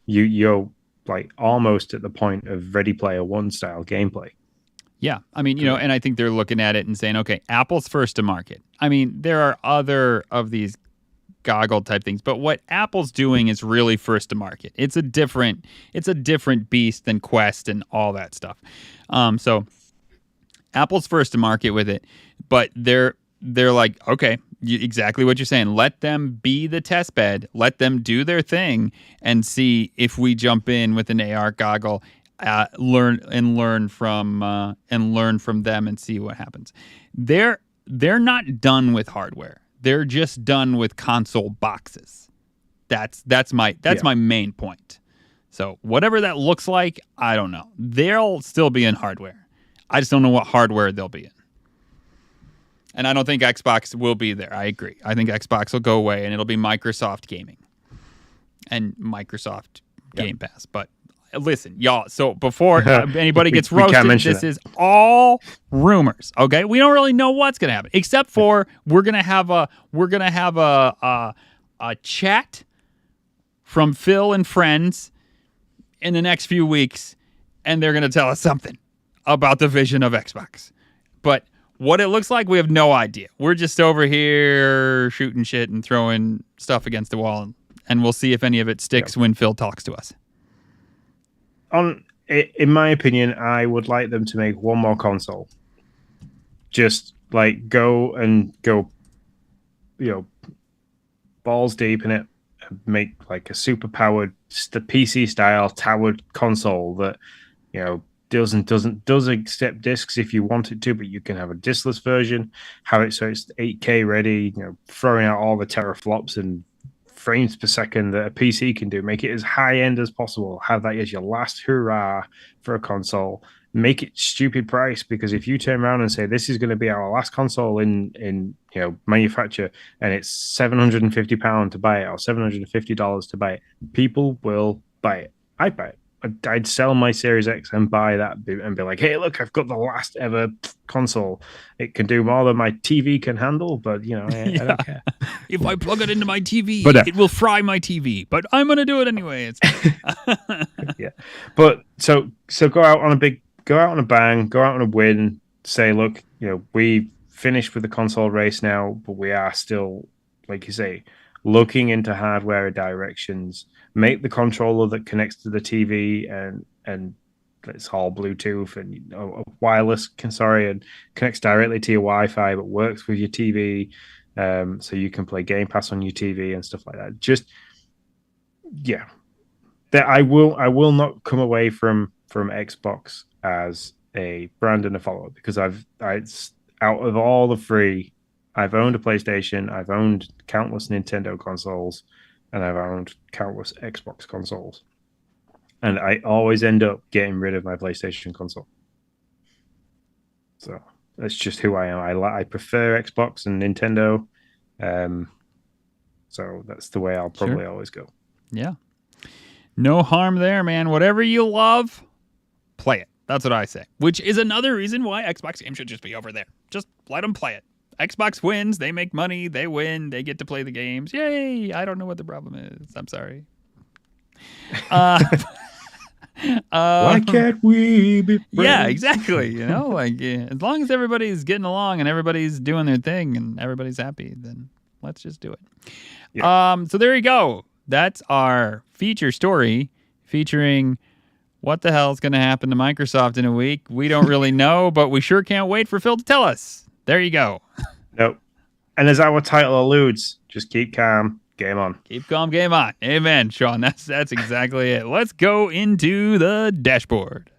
You're like almost at the point of Ready Player One style gameplay. Yeah. I mean, and I think they're looking at it and saying, okay, Apple's first to market. I mean, there are other of these goggle type things, but what Apple's doing is really first to market. It's a different beast than Quest and all that stuff. So Apple's first to market with it, but they're like, okay, exactly what you're saying. Let them be the test bed. Let them do their thing and see if we jump in with an AR goggle. Learn from them and see what happens. They're not done with hardware. They're just done with console boxes. That's my main point. So whatever that looks like, I don't know. They'll still be in hardware. I just don't know what hardware they'll be in. And I don't think Xbox will be there. I agree. I think Xbox will go away and it'll be Microsoft Gaming and Microsoft Game Pass. But listen, y'all, so before anybody gets roasted, this is all rumors. Okay, we don't really know what's gonna happen, except for we're gonna have a chat from Phil and friends in the next few weeks, and they're gonna tell us something about the vision of Xbox. But what it looks like, we have no idea. We're just over here shooting shit and throwing stuff against the wall, and we'll see if any of it sticks when Phil talks to us. In my opinion, I would like them to make one more console. Just like go, balls deep in it, and make like a super powered, the PC style towered console that does accept discs if you want it to, but you can have a diskless version. Have it so it's 8K ready. Throwing out all the teraflops and frames per second that a PC can do. Make it as high end as possible. Have that as your last hurrah for a console. Make it stupid price, because if you turn around and say this is going to be our last console in manufacture, and it's £750 to buy it or $750 to buy it, people will buy it. I'd buy it. I'd sell my Series X and buy that and be like, hey, look, I've got the last ever console. It can do more than my TV can handle, but I don't care. If I plug it into my TV, it will fry my TV, but I'm going to do it anyway. Yeah. But so go out on a bang, go out on a win, say, look, we finished with the console race now, but we are still, like you say, looking into hardware directions. Make the controller that connects to the TV and it's all Bluetooth and wireless, and connects directly to your Wi-Fi, but works with your TV, so you can play Game Pass on your TV and stuff like that. Just that I will not come away from Xbox as a brand and a follower, because it's out of all the three. I've owned a PlayStation, I've owned countless Nintendo consoles. and I've owned countless Xbox consoles, and I always end up getting rid of my PlayStation console. So that's just who I am. I prefer Xbox and Nintendo, so that's the way I'll probably always go. Yeah. No harm there, man. Whatever you love, play it. That's what I say. Which is another reason why Xbox games should just be over there. Just let them play it. Xbox wins. They make money. They win. They get to play the games. Yay! I don't know what the problem is. I'm sorry. Why can't we be friends? Yeah, exactly. You know, like as long as everybody's getting along and everybody's doing their thing and everybody's happy, then let's just do it. Yeah. So there you go. That's our feature story featuring what the hell is going to happen to Microsoft in a week. We don't really know, but we sure can't wait for Phil to tell us. There you go. Nope. And as our title alludes, just keep calm, game on. Keep calm, game on. Amen, Sean. That's exactly it. Let's go into the dashboard.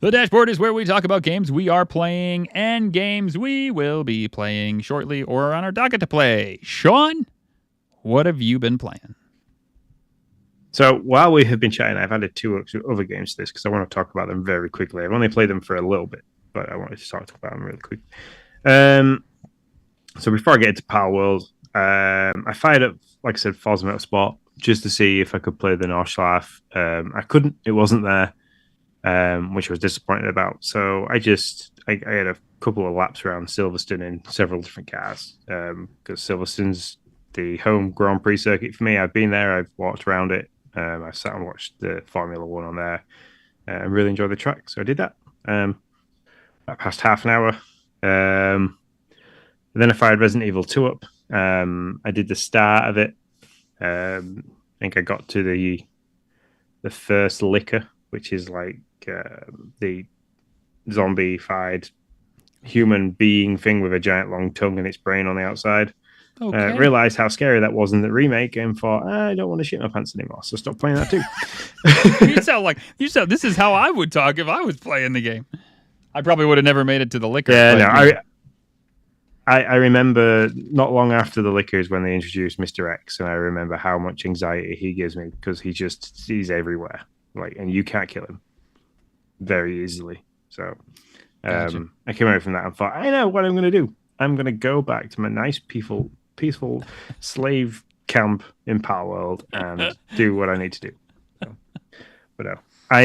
The dashboard is where we talk about games we are playing and games we will be playing shortly or are on our docket to play. Sean, what have you been playing? So while we have been chatting, I've added two other games to this because I want to talk about them very quickly. I've only played them for a little bit, but I wanted to talk about them really quick. So before I get into Palworld, I fired up, like I said, Forza Motorsport just to see if I could play the Nordschleife. I couldn't. It wasn't there. Which I was disappointed about. So I had a couple of laps around Silverstone in several different cars because Silverstone's the home Grand Prix circuit for me. I've been there. I've walked around it. I sat and watched the Formula One on there and really enjoyed the track. So I did that. That passed half an hour. Then I fired Resident Evil 2 up. I did the start of it. I think I got to the first liquor, which is like the zombie-fied human being thing with a giant long tongue and its brain on the outside. Okay. Realized how scary that was in the remake and thought, I don't want to shit my pants anymore, so stop playing that too. you sound this is how I would talk if I was playing the game. I probably would have never made it to the liquor. Yeah, no, I remember not long after the liquors when they introduced Mr. X, and I remember how much anxiety he gives me because he's everywhere. Like, and you can't kill him very easily. So gotcha. I came away from that and thought, I know what I'm going to do. I'm going to go back to my nice, peaceful slave camp in Palworld and do what I need to do. So, but no, I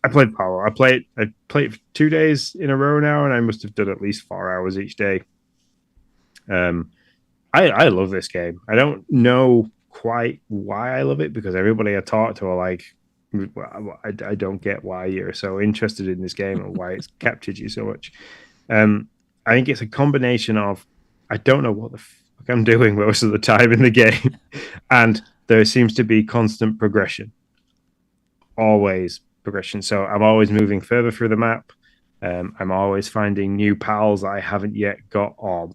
played Palworld. I played for 2 days in a row now, and I must have done at least 4 hours each day. I love this game. I don't know quite why I love it because everybody I talk to are like, well, I don't get why you're so interested in this game and why it's captured you so much. I think it's a combination of I don't know what the fuck I'm doing most of the time in the game, and there seems to be constant progression, always progression. So I'm always moving further through the map. I'm always finding new pals I haven't yet got, or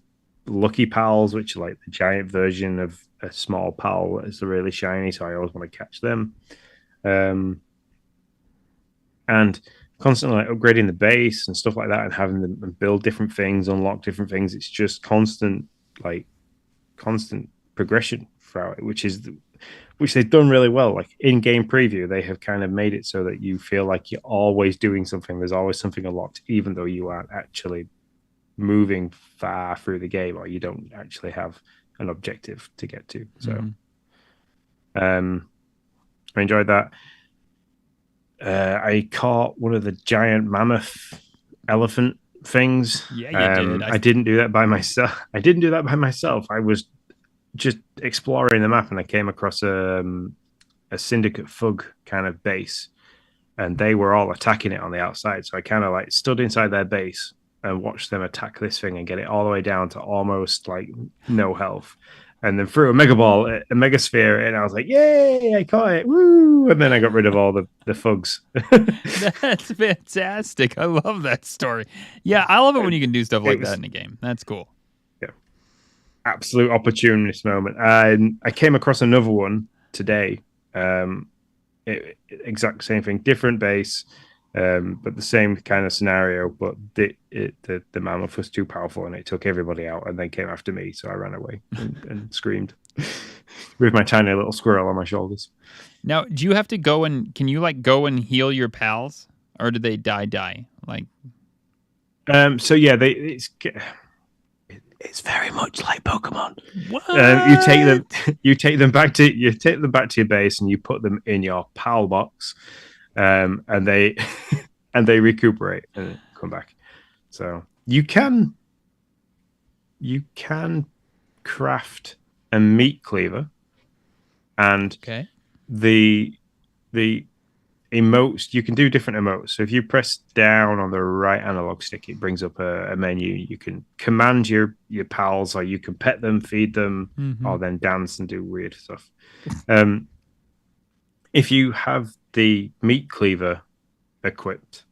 lucky pals, which are like the giant version of a small pal that is really shiny, so I always want to catch them. And constantly like upgrading the base and stuff like that, and having them build different things, unlock different things. It's just constant progression throughout it, which they've done really well. Like in-game preview, they have kind of made it so that you feel like you're always doing something. There's always something unlocked, even though you aren't actually moving far through the game, or you don't actually have an objective to get to. So I enjoyed that. I caught one of the giant mammoth elephant things. Yeah, you did. I didn't do that by myself. I was just exploring the map, and I came across a syndicate thug kind of base, and they were all attacking it on the outside. So I kind of like stood inside their base and watched them attack this thing and get it all the way down to almost like no health. And then threw a mega ball, a megasphere, and I was like, yay, I caught it, woo! And then I got rid of all the thugs. That's fantastic. I love that story. Yeah, I love it when you can do stuff like that in a game. That's cool. Yeah. Absolute opportunist moment. I came across another one today. It exact same thing, different base, but the same kind of scenario. But the mammoth was too powerful and it took everybody out, and then came after me. So I ran away and screamed with my tiny little squirrel on my shoulders. Now, do you have to go and can you like go and heal your pals, or do they die? Like, so yeah, it's very much like Pokemon. what? You take them back to your base and you put them in your PAL box, and they and they recuperate and come back. So you can craft a meat cleaver, and Okay. the emotes, you can do different emotes. So if you press down on the right analog stick, it brings up a menu. You can command your pals, or you can pet them, feed them, or then dance and do weird stuff. If you have the meat cleaver equipped,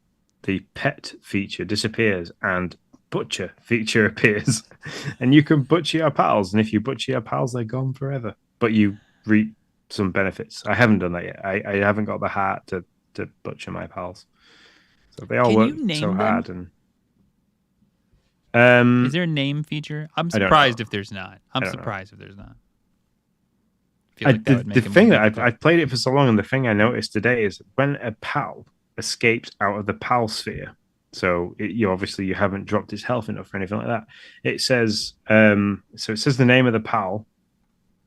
the pet feature disappears and butcher feature appears, and you can butcher your pals. And if you butcher your pals, they're gone forever. But you reap some benefits. I haven't done that yet. I haven't got the heart to butcher my pals. So they all work so hard. And is there a name feature? I'm surprised if there's not. I feel like that would make the thing that I've played it for so long, and the thing I noticed today is when a pal escapes out of the pal sphere. So you haven't dropped its health enough or anything like that. It says so it says the name of the pal,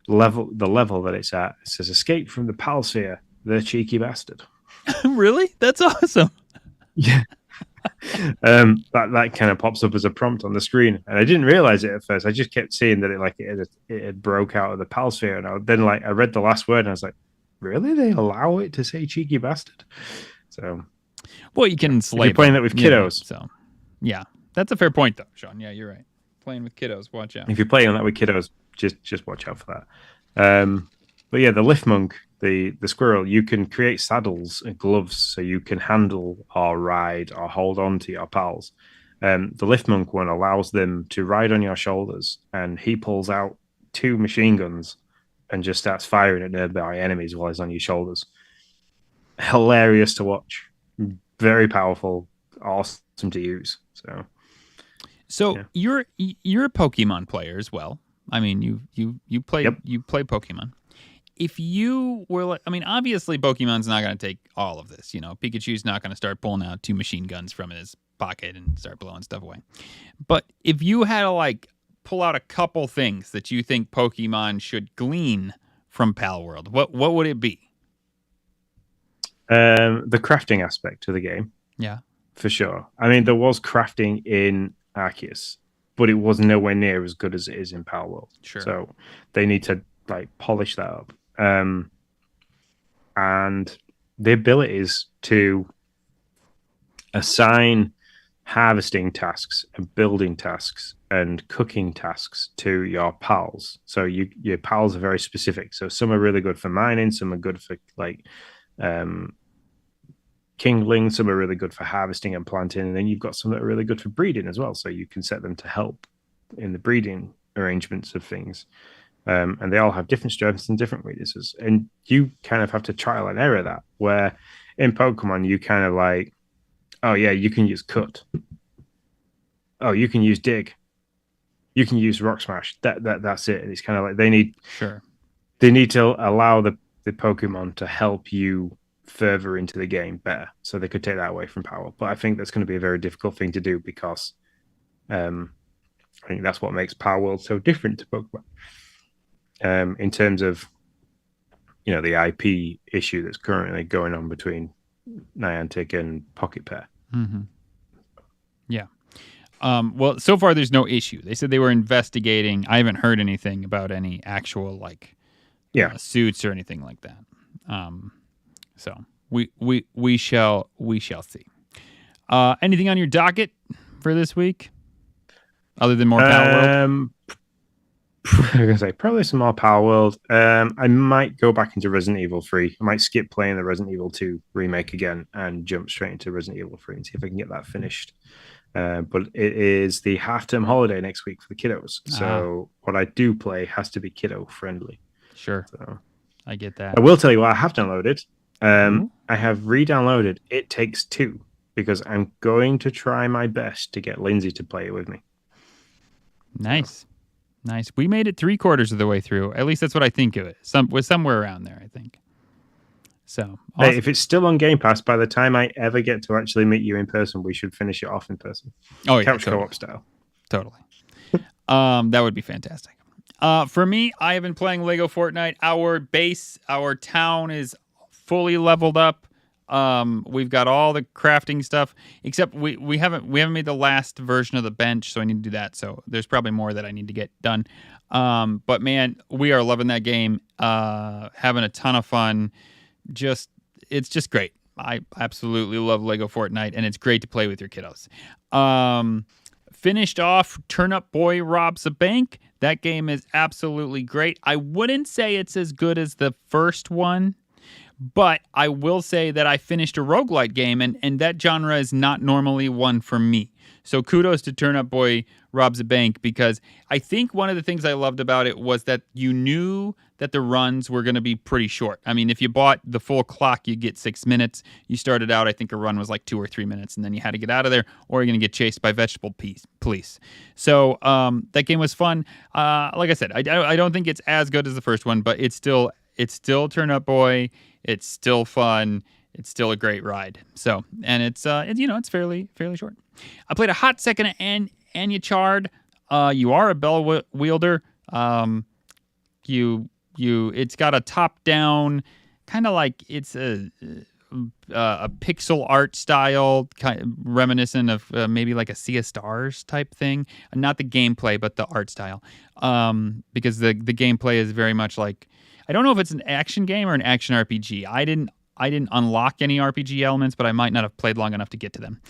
the level that it's at. It says escape from the pal sphere, the cheeky bastard. Really? That's awesome. Yeah. That kind of pops up as a prompt on the screen, and I didn't realize it at first. I just kept seeing that it had broke out of the pal sphere, and I read the last word and I was like, really? They allow it to say cheeky bastard? So, well, you can slay. You're playing that with kiddos, so yeah, that's a fair point, though, Sean. Yeah, you're right. Playing with kiddos, watch out. If you're playing that with kiddos, just watch out for that. But yeah, the lift monk, the squirrel, you can create saddles and gloves so you can handle or ride or hold on to your pals. The lift monk one allows them to ride on your shoulders, and he pulls out 2 machine guns and just starts firing at nearby enemies while he's on your shoulders. Hilarious to watch, very powerful, awesome to use. So yeah. You're a Pokemon player as well. I mean, you play Pokemon. If you were like, I mean, obviously Pokemon's not going to take all of this. Pikachu's not going to start pulling out 2 machine guns from his pocket and start blowing stuff away. But if you had to pull out a couple things that you think Pokemon should glean from Palworld, what would it be? The crafting aspect of the game. Yeah, for sure. I mean, there was crafting in Arceus, but it was nowhere near as good as it is in Palworld. Sure. So they need to polish that up. And the abilities to assign harvesting tasks and building tasks and cooking tasks to your pals. So your pals are very specific. So some are really good for mining, some are good for kindling, some are really good for harvesting and planting, and then you've got some that are really good for breeding as well. So you can set them to help in the breeding arrangements of things. And they all have different strengths and different weaknesses. And you kind of have to trial and error that, where in Pokemon, you kind of oh yeah, you can use cut. Oh, you can use dig. You can use rock smash. That's it. And it's kind of they need to allow the Pokemon to help you further into the game better. So they could take that away from power. But I think that's going to be a very difficult thing to do, because I think that's what makes Palworld so different to Pokemon. In terms of, the IP issue that's currently going on between Niantic and Pocket Pair. Mm-hmm. Yeah. Well, so far there's no issue. They said they were investigating. I haven't heard anything about any actual suits or anything like that. So we shall see. Anything on your docket for this week, other than more Palworld? I was going to say probably some more Palworld. I might go back into Resident Evil 3. I might skip playing the Resident Evil 2 remake again and jump straight into Resident Evil 3 and see if I can get that finished. But it is the half-term holiday next week for the kiddos. So what I do play has to be kiddo friendly. Sure. So I get that. I will tell you what I have downloaded. I have re-downloaded It Takes Two because I'm going to try my best to get Lindsay to play it with me. Nice. Nice. We made it 3/4 of the way through. At least that's what I think of it. Was somewhere around there, I think. So, awesome. Hey, if it's still on Game Pass, by the time I ever get to actually meet you in person, we should finish it off in person. Oh, yeah. Couch totally. co-op style. Totally. That would be fantastic. For me, I have been playing Lego Fortnite. Our town is fully leveled up. We've got all the crafting stuff, except we haven't made the last version of the bench, so I need to do that. So there's probably more that I need to get done. But man, we are loving that game. Having a ton of fun. It's just great. I absolutely love Lego Fortnite, and it's great to play with your kiddos. Finished off Turnip Boy Robs a Bank. That game is absolutely great. I wouldn't say it's as good as the first one, but I will say that I finished a roguelite game, and that genre is not normally one for me. So kudos to Turnip Boy Robs a Bank, because I think one of the things I loved about it was that you knew that the runs were going to be pretty short. I mean, if you bought the full clock, you get 6 minutes. You started out, I think a run was like 2 or 3 minutes, and then you had to get out of there, or you're going to get chased by vegetable police. So that game was fun. Like I said, I don't think it's as good as the first one, but it's still Turnip Boy. It's still fun. It's still a great ride. So, and it's fairly short. I played a hot second of Anya Chard. You are a bell wielder. It's got a top down, kind of like it's a pixel art style, kind of reminiscent of maybe like a Sea of Stars type thing. Not the gameplay, but the art style. Because the gameplay is very much like, I don't know if it's an action game or an action RPG. I didn't unlock any RPG elements, but I might not have played long enough to get to them.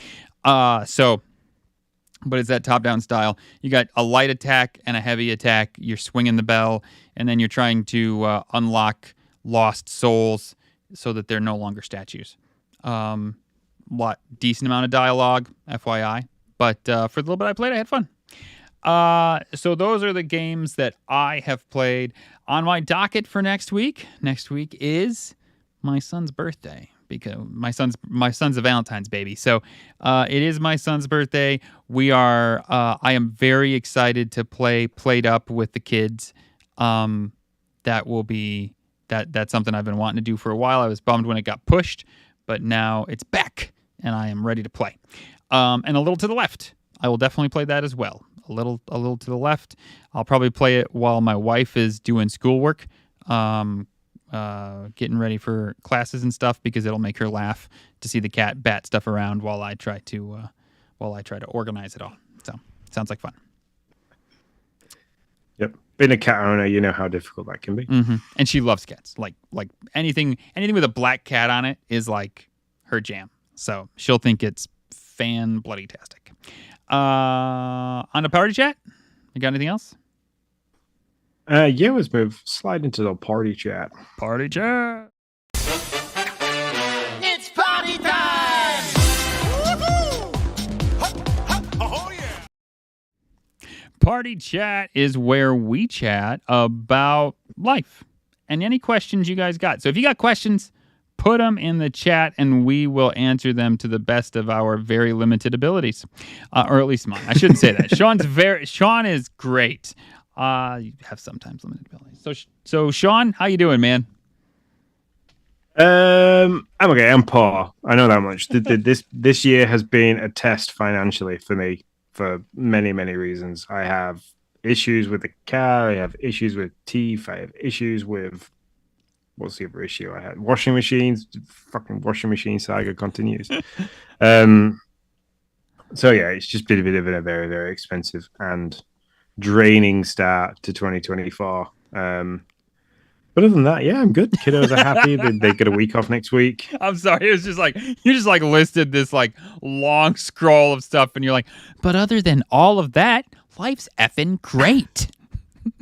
But it's that top-down style. You got a light attack and a heavy attack. You're swinging the bell, and then you're trying to unlock lost souls so that they're no longer statues. Decent amount of dialogue, FYI. But for the little bit I played, I had fun. So those are the games that I have played. On my docket for next week is my son's birthday, because my son's a Valentine's baby. So it is my son's birthday. I am very excited to play Played Up with the kids. That's something I've been wanting to do for a while. I was bummed when it got pushed, but now it's back and I am ready to play. And A Little to the Left. I will definitely play that as well. A little to the left. I'll probably play it while my wife is doing schoolwork. Getting ready for classes and stuff, because it'll make her laugh to see the cat bat stuff around while I try to organize it all. So sounds like fun. Yep, being a cat owner, you know how difficult that can be. Mm-hmm. And she loves cats. Like anything with a black cat on it is like her jam. So she'll think it's fan bloody tastic. On the party chat, you got anything else? Yeah, let's slide into the party chat. Party chat. It's party time! Woohoo! Oh, yeah! Party chat is where we chat about life and any questions you guys got. So if you got questions, put them in the chat and we will answer them to the best of our very limited abilities. Or at least mine. I shouldn't say that. Sean is great. You have sometimes limited abilities. So Sean, how you doing, man? I'm okay. I'm poor. I know that much. This year has been a test financially for me for many, many reasons. I have issues with the car. I have issues with teeth. I have issues with, what's the other issue I had? Washing machines. Fucking washing machine saga continues. So yeah, it's just been a bit of a very, very expensive and draining start to 2024. But other than that, yeah, I'm good. Kiddos are happy. They get a week off next week. I'm sorry. It was just like, you just like listed this like long scroll of stuff and you're like, but other than all of that, life's effing great.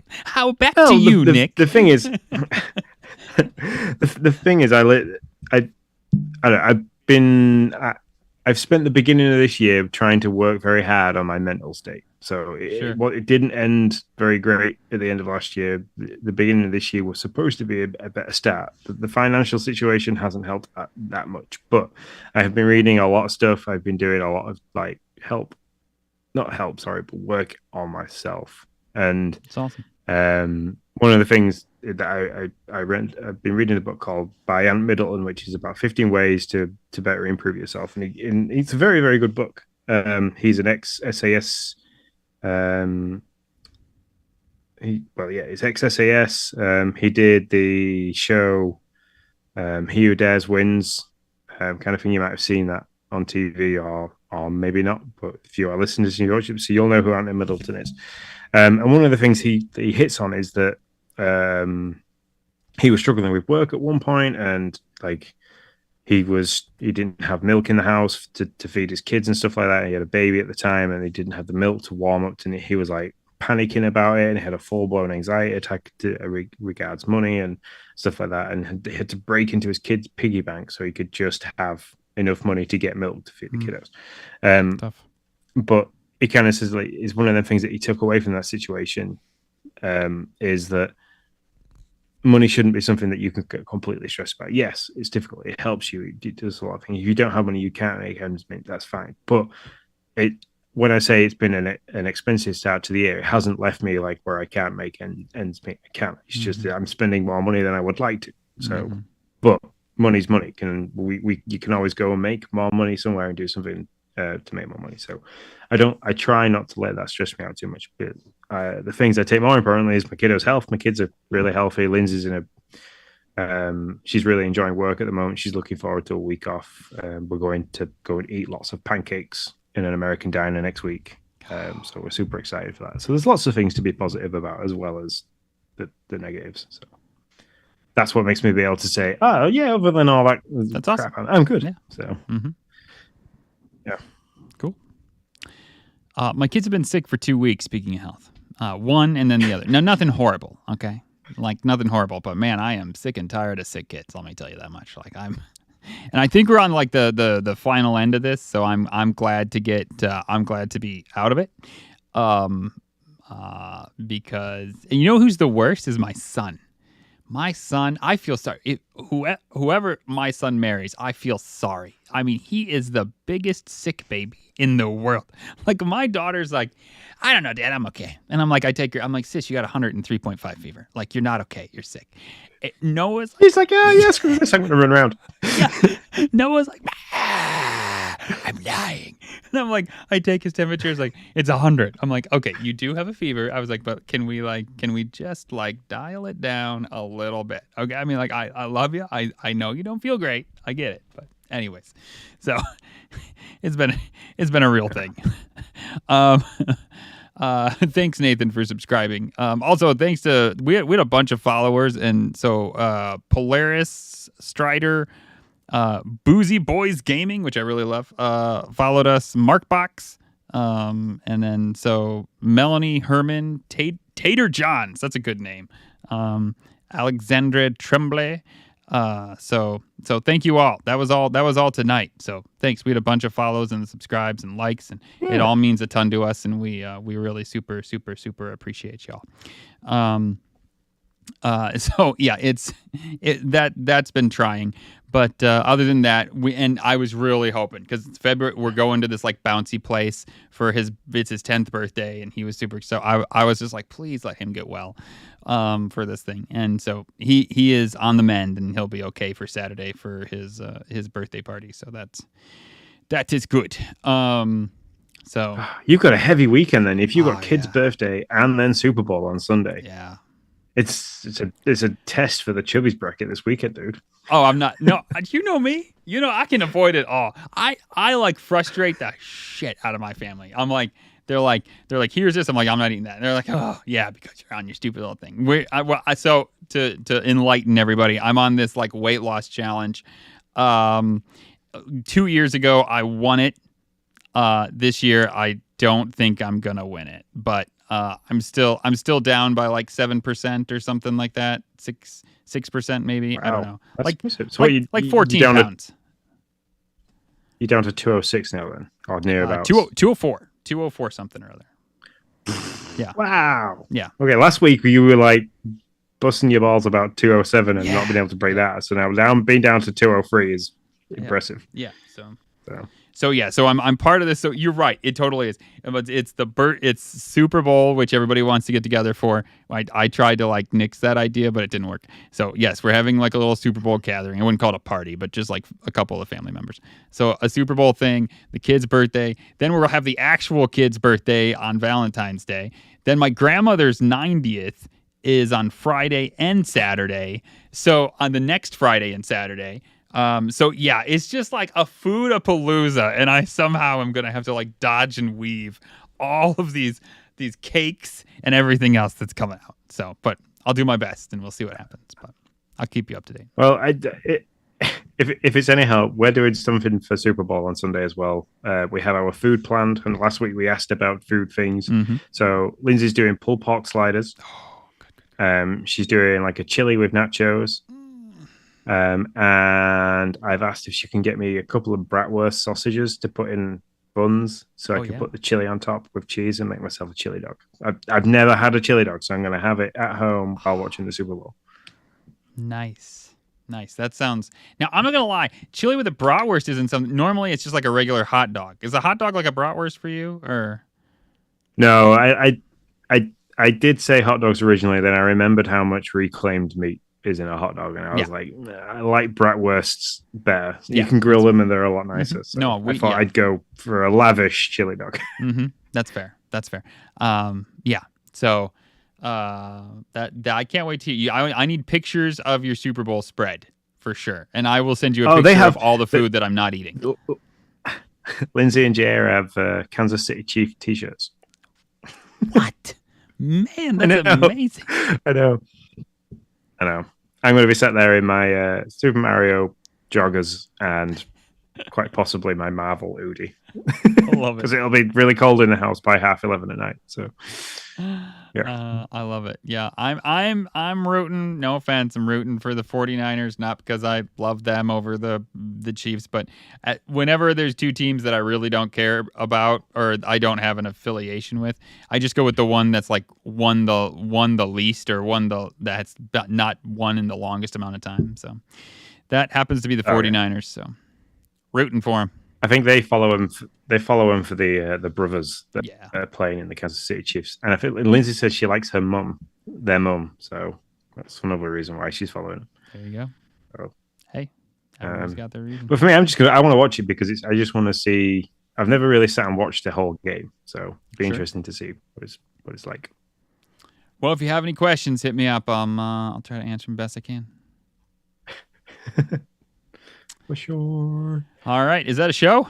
How back to you, Nick? The thing is, I've been I've spent the beginning of this year trying to work very hard on my mental state. So it didn't end very great at the end of last year. The beginning of this year was supposed to be a better start. The financial situation hasn't helped that much, but I have been reading a lot of stuff. I've been doing a lot of like but work on myself. And It's awesome. One of the things that I've been reading a book called by Ant Middleton, which is about 15 ways to better improve yourself, and it's a very, very good book. He's an ex-SAS. He's ex-SAS. He did the show He Who Dares Wins, kind of thing. You might have seen that on TV or maybe not, but if you are listening to Disney, so you'll know who Ant Middleton is. And one of the things he hits on is that he was struggling with work at one point, and like he didn't have milk in the house to feed his kids and stuff like that. He had a baby at the time, and he didn't have the milk to warm up. And he was like panicking about it, and he had a full-blown anxiety attack regards money and stuff like that. And he had to break into his kid's piggy bank so he could just have enough money to get milk to feed the kiddos. Tough. But it kind of says, like, is one of the things that he took away from that situation is that money shouldn't be something that you can get completely stressed about. Yes, it's difficult. It helps you. It does a lot of things. If you don't have money, you can't make ends meet. That's fine. But when I say it's been an expensive start to the year, it hasn't left me like where I can't make ends meet. I can't. It's just that I'm spending more money than I would like to. So, but money's money. You can always go and make more money somewhere and do something to make more money. So I try not to let that stress me out too much. But the things I take more importantly is my kiddos' health. My kids are really healthy. Lindsay's she's really enjoying work at the moment. She's looking forward to a week off. We're going to go and eat lots of pancakes in an American diner next week. So we're super excited for that. So there's lots of things to be positive about as well as the negatives. So that's what makes me be able to say, oh yeah, other than all that, that's crap, awesome. I'm good. Yeah. So yeah. Cool. My kids have been sick for 2 weeks, speaking of health. One and then the other. No, nothing horrible, okay? Like, nothing horrible. But, man, I am sick and tired of sick kids, let me tell you that much. Like, and I think we're on, like, the final end of this, so I'm glad to be out of it. Because, and you know who's the worst is my son. My son, I feel sorry. Whoever my son marries, I feel sorry. I mean, he is the biggest sick baby in the world. Like, my daughter's like, I don't know, Dad, I'm okay. And I'm like, I'm like, sis, you got 103.5 fever. Like, you're not okay. You're sick. Noah's like, he's like, oh, yeah, screw this. I'm going to run around. Yeah. Noah's like, I'm dying. And I'm like, I take his temperature. It's like, it's 100. I'm like, okay, you do have a fever. I was like, but can we just like dial it down a little bit? Okay. I mean, like, I love you. I know you don't feel great. I get it. But anyways, so it's been a real thing. Thanks, Nathan, for subscribing. Also, thanks to we had a bunch of followers, and so Polaris Strider, Boozy Boys Gaming, which I really love, followed us. Markbox, and then so Melanie Herman, Tater Johns, that's a good name. Alexandre Tremblay. So thank you all. That was all tonight. So thanks. We had a bunch of follows and subscribes and likes, and it all means a ton to us, and we really super appreciate y'all. So yeah, that's been trying, but other than that, I was really hoping, because it's February, we're going to this like bouncy place for it's his 10th birthday, and he was super. So I was just like, please let him get well for this thing, and so he is on the mend, and he'll be okay for Saturday for his birthday party. So that is good. So you've got a heavy weekend then. If you've got kid's birthday and then Super Bowl on Sunday, yeah. It's a test for the Chubbies bracket this weekend, dude. Oh, I'm not. No, you know me. You know I can avoid it all. I like frustrate the shit out of my family. I'm like, they're like, here's this. I'm like, I'm not eating that. And they're like, oh yeah, because you're on your stupid little thing. So to enlighten everybody, I'm on this like weight loss challenge. 2 years ago, I won it. This year, I don't think I'm gonna win it, but. I'm still down by like 7% or something like that. 6% maybe. Wow. I don't know. That's like impressive. So like 14 pounds. You're down to 206 now then, or nearabouts. 204 something or other. Yeah. Wow. Yeah. Okay, last week you were like busting your balls about 207 and not being able to break that. So now being down to 203 is impressive. Yeah. So I'm part of this. So you're right. It totally is. But it's Super Bowl, which everybody wants to get together for. I tried to like nix that idea, but it didn't work. So yes, we're having like a little Super Bowl gathering. I wouldn't call it a party, but just like a couple of family members. So a Super Bowl thing, the kid's birthday. Then we'll have the actual kid's birthday on Valentine's Day. Then my grandmother's 90th is on Friday and Saturday. So on the next Friday and Saturday. So yeah, it's just like a food-a-palooza, and I somehow am gonna have to like dodge and weave all of these cakes and everything else that's coming out. So, but I'll do my best, and we'll see what happens. But I'll keep you up to date. Well, if it's any help, we're doing something for Super Bowl on Sunday as well. We have our food planned, and last week we asked about food things. Mm-hmm. So Lindsay's doing pulled pork sliders. Oh, good. She's doing like a chili with nachos. And I've asked if she can get me a couple of bratwurst sausages to put in buns so I can put the chili on top with cheese and make myself a chili dog. I've never had a chili dog, so I'm going to have it at home while watching the Super Bowl. Nice. That sounds... Now, I'm not going to lie. Chili with a bratwurst isn't something... Normally, it's just like a regular hot dog. Is a hot dog like a bratwurst for you, or... No, I did say hot dogs originally, then I remembered how much reclaimed meat is in a hot dog, and I was like, I like bratwursts better. You can grill them, and they're a lot nicer. Mm-hmm. So I thought I'd go for a lavish chili dog. Mm-hmm. That's fair. Yeah. So that I can't wait to you. I need pictures of your Super Bowl spread for sure, and I will send you a picture of all the food that I'm not eating. Lindsay and Jay have Kansas City Chief t-shirts. What? Man, that's amazing. I know. I'm going to be sat there in my Super Mario joggers and quite possibly my Marvel hoodie. I love it. Because it'll be really cold in the house by 11:30 at night. So, yeah. I love it. Yeah, I'm rooting. No offense, I'm rooting for the 49ers, not because I love them over the Chiefs, but whenever there's two teams that I really don't care about or I don't have an affiliation with, I just go with the one that's like won the least or that's not won in the longest amount of time. So that happens to be the 49ers. So rooting for them. I think they follow him. They follow him for the brothers that are playing in the Kansas City Chiefs. And I think Lindsay says she likes their mum. So that's another reason why she's following him. There you go. So, hey, everyone's got their reason. But for me, I want to watch it because I just want to see. I've never really sat and watched the whole game, so it'd be interesting to see what it's like. Well, if you have any questions, hit me up. I'll try to answer them best I can. For sure. All right. Is that a show?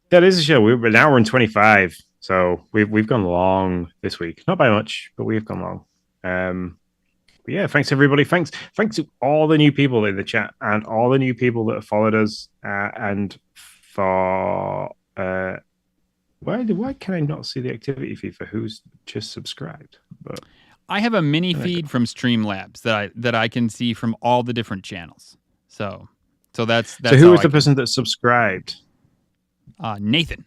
That is a show. We're an hour and 25. So we've gone long this week. Not by much, but we've gone long. But yeah, thanks everybody. Thanks to all the new people in the chat and all the new people that have followed us. And for why can I not see the activity feed for who's just subscribed? But I have a mini feed from Streamlabs that I can see from all the different channels. So that's so who was the person that subscribed? Nathan.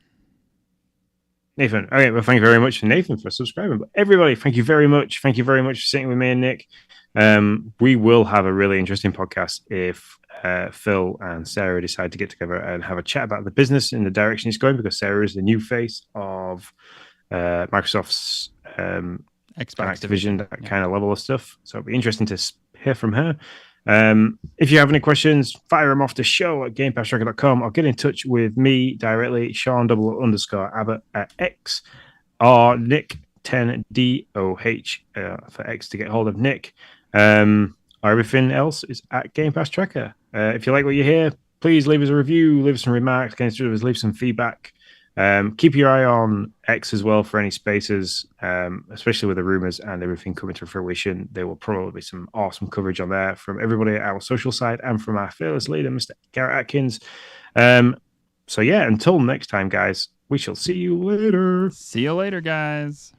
Okay, well, thank you very much for Nathan for subscribing. But everybody, thank you very much. Thank you very much for sitting with me and Nick. We will have a really interesting podcast if Phil and Sarah decide to get together and have a chat about the business in the direction it's going, because Sarah is the new face of Microsoft's Xbox division, that kind of level of stuff. So it'll be interesting to hear from her. If you have any questions, fire them off to show@gamepasstracker.com or get in touch with me directly, Sean_Abbott at X, or Nick 10DOH for X to get hold of Nick. Or everything else is at Game Pass Tracker. If you like what you hear, please leave us a review, leave us some remarks, get in touch with us, leave some feedback. Keep your eye on X as well for any spaces, especially with the rumors and everything coming to fruition. There will probably be some awesome coverage on there from everybody at our social side and from our fearless leader, Mr. Garrett Atkins. So yeah, until next time, guys, we shall see you later. See you later, guys.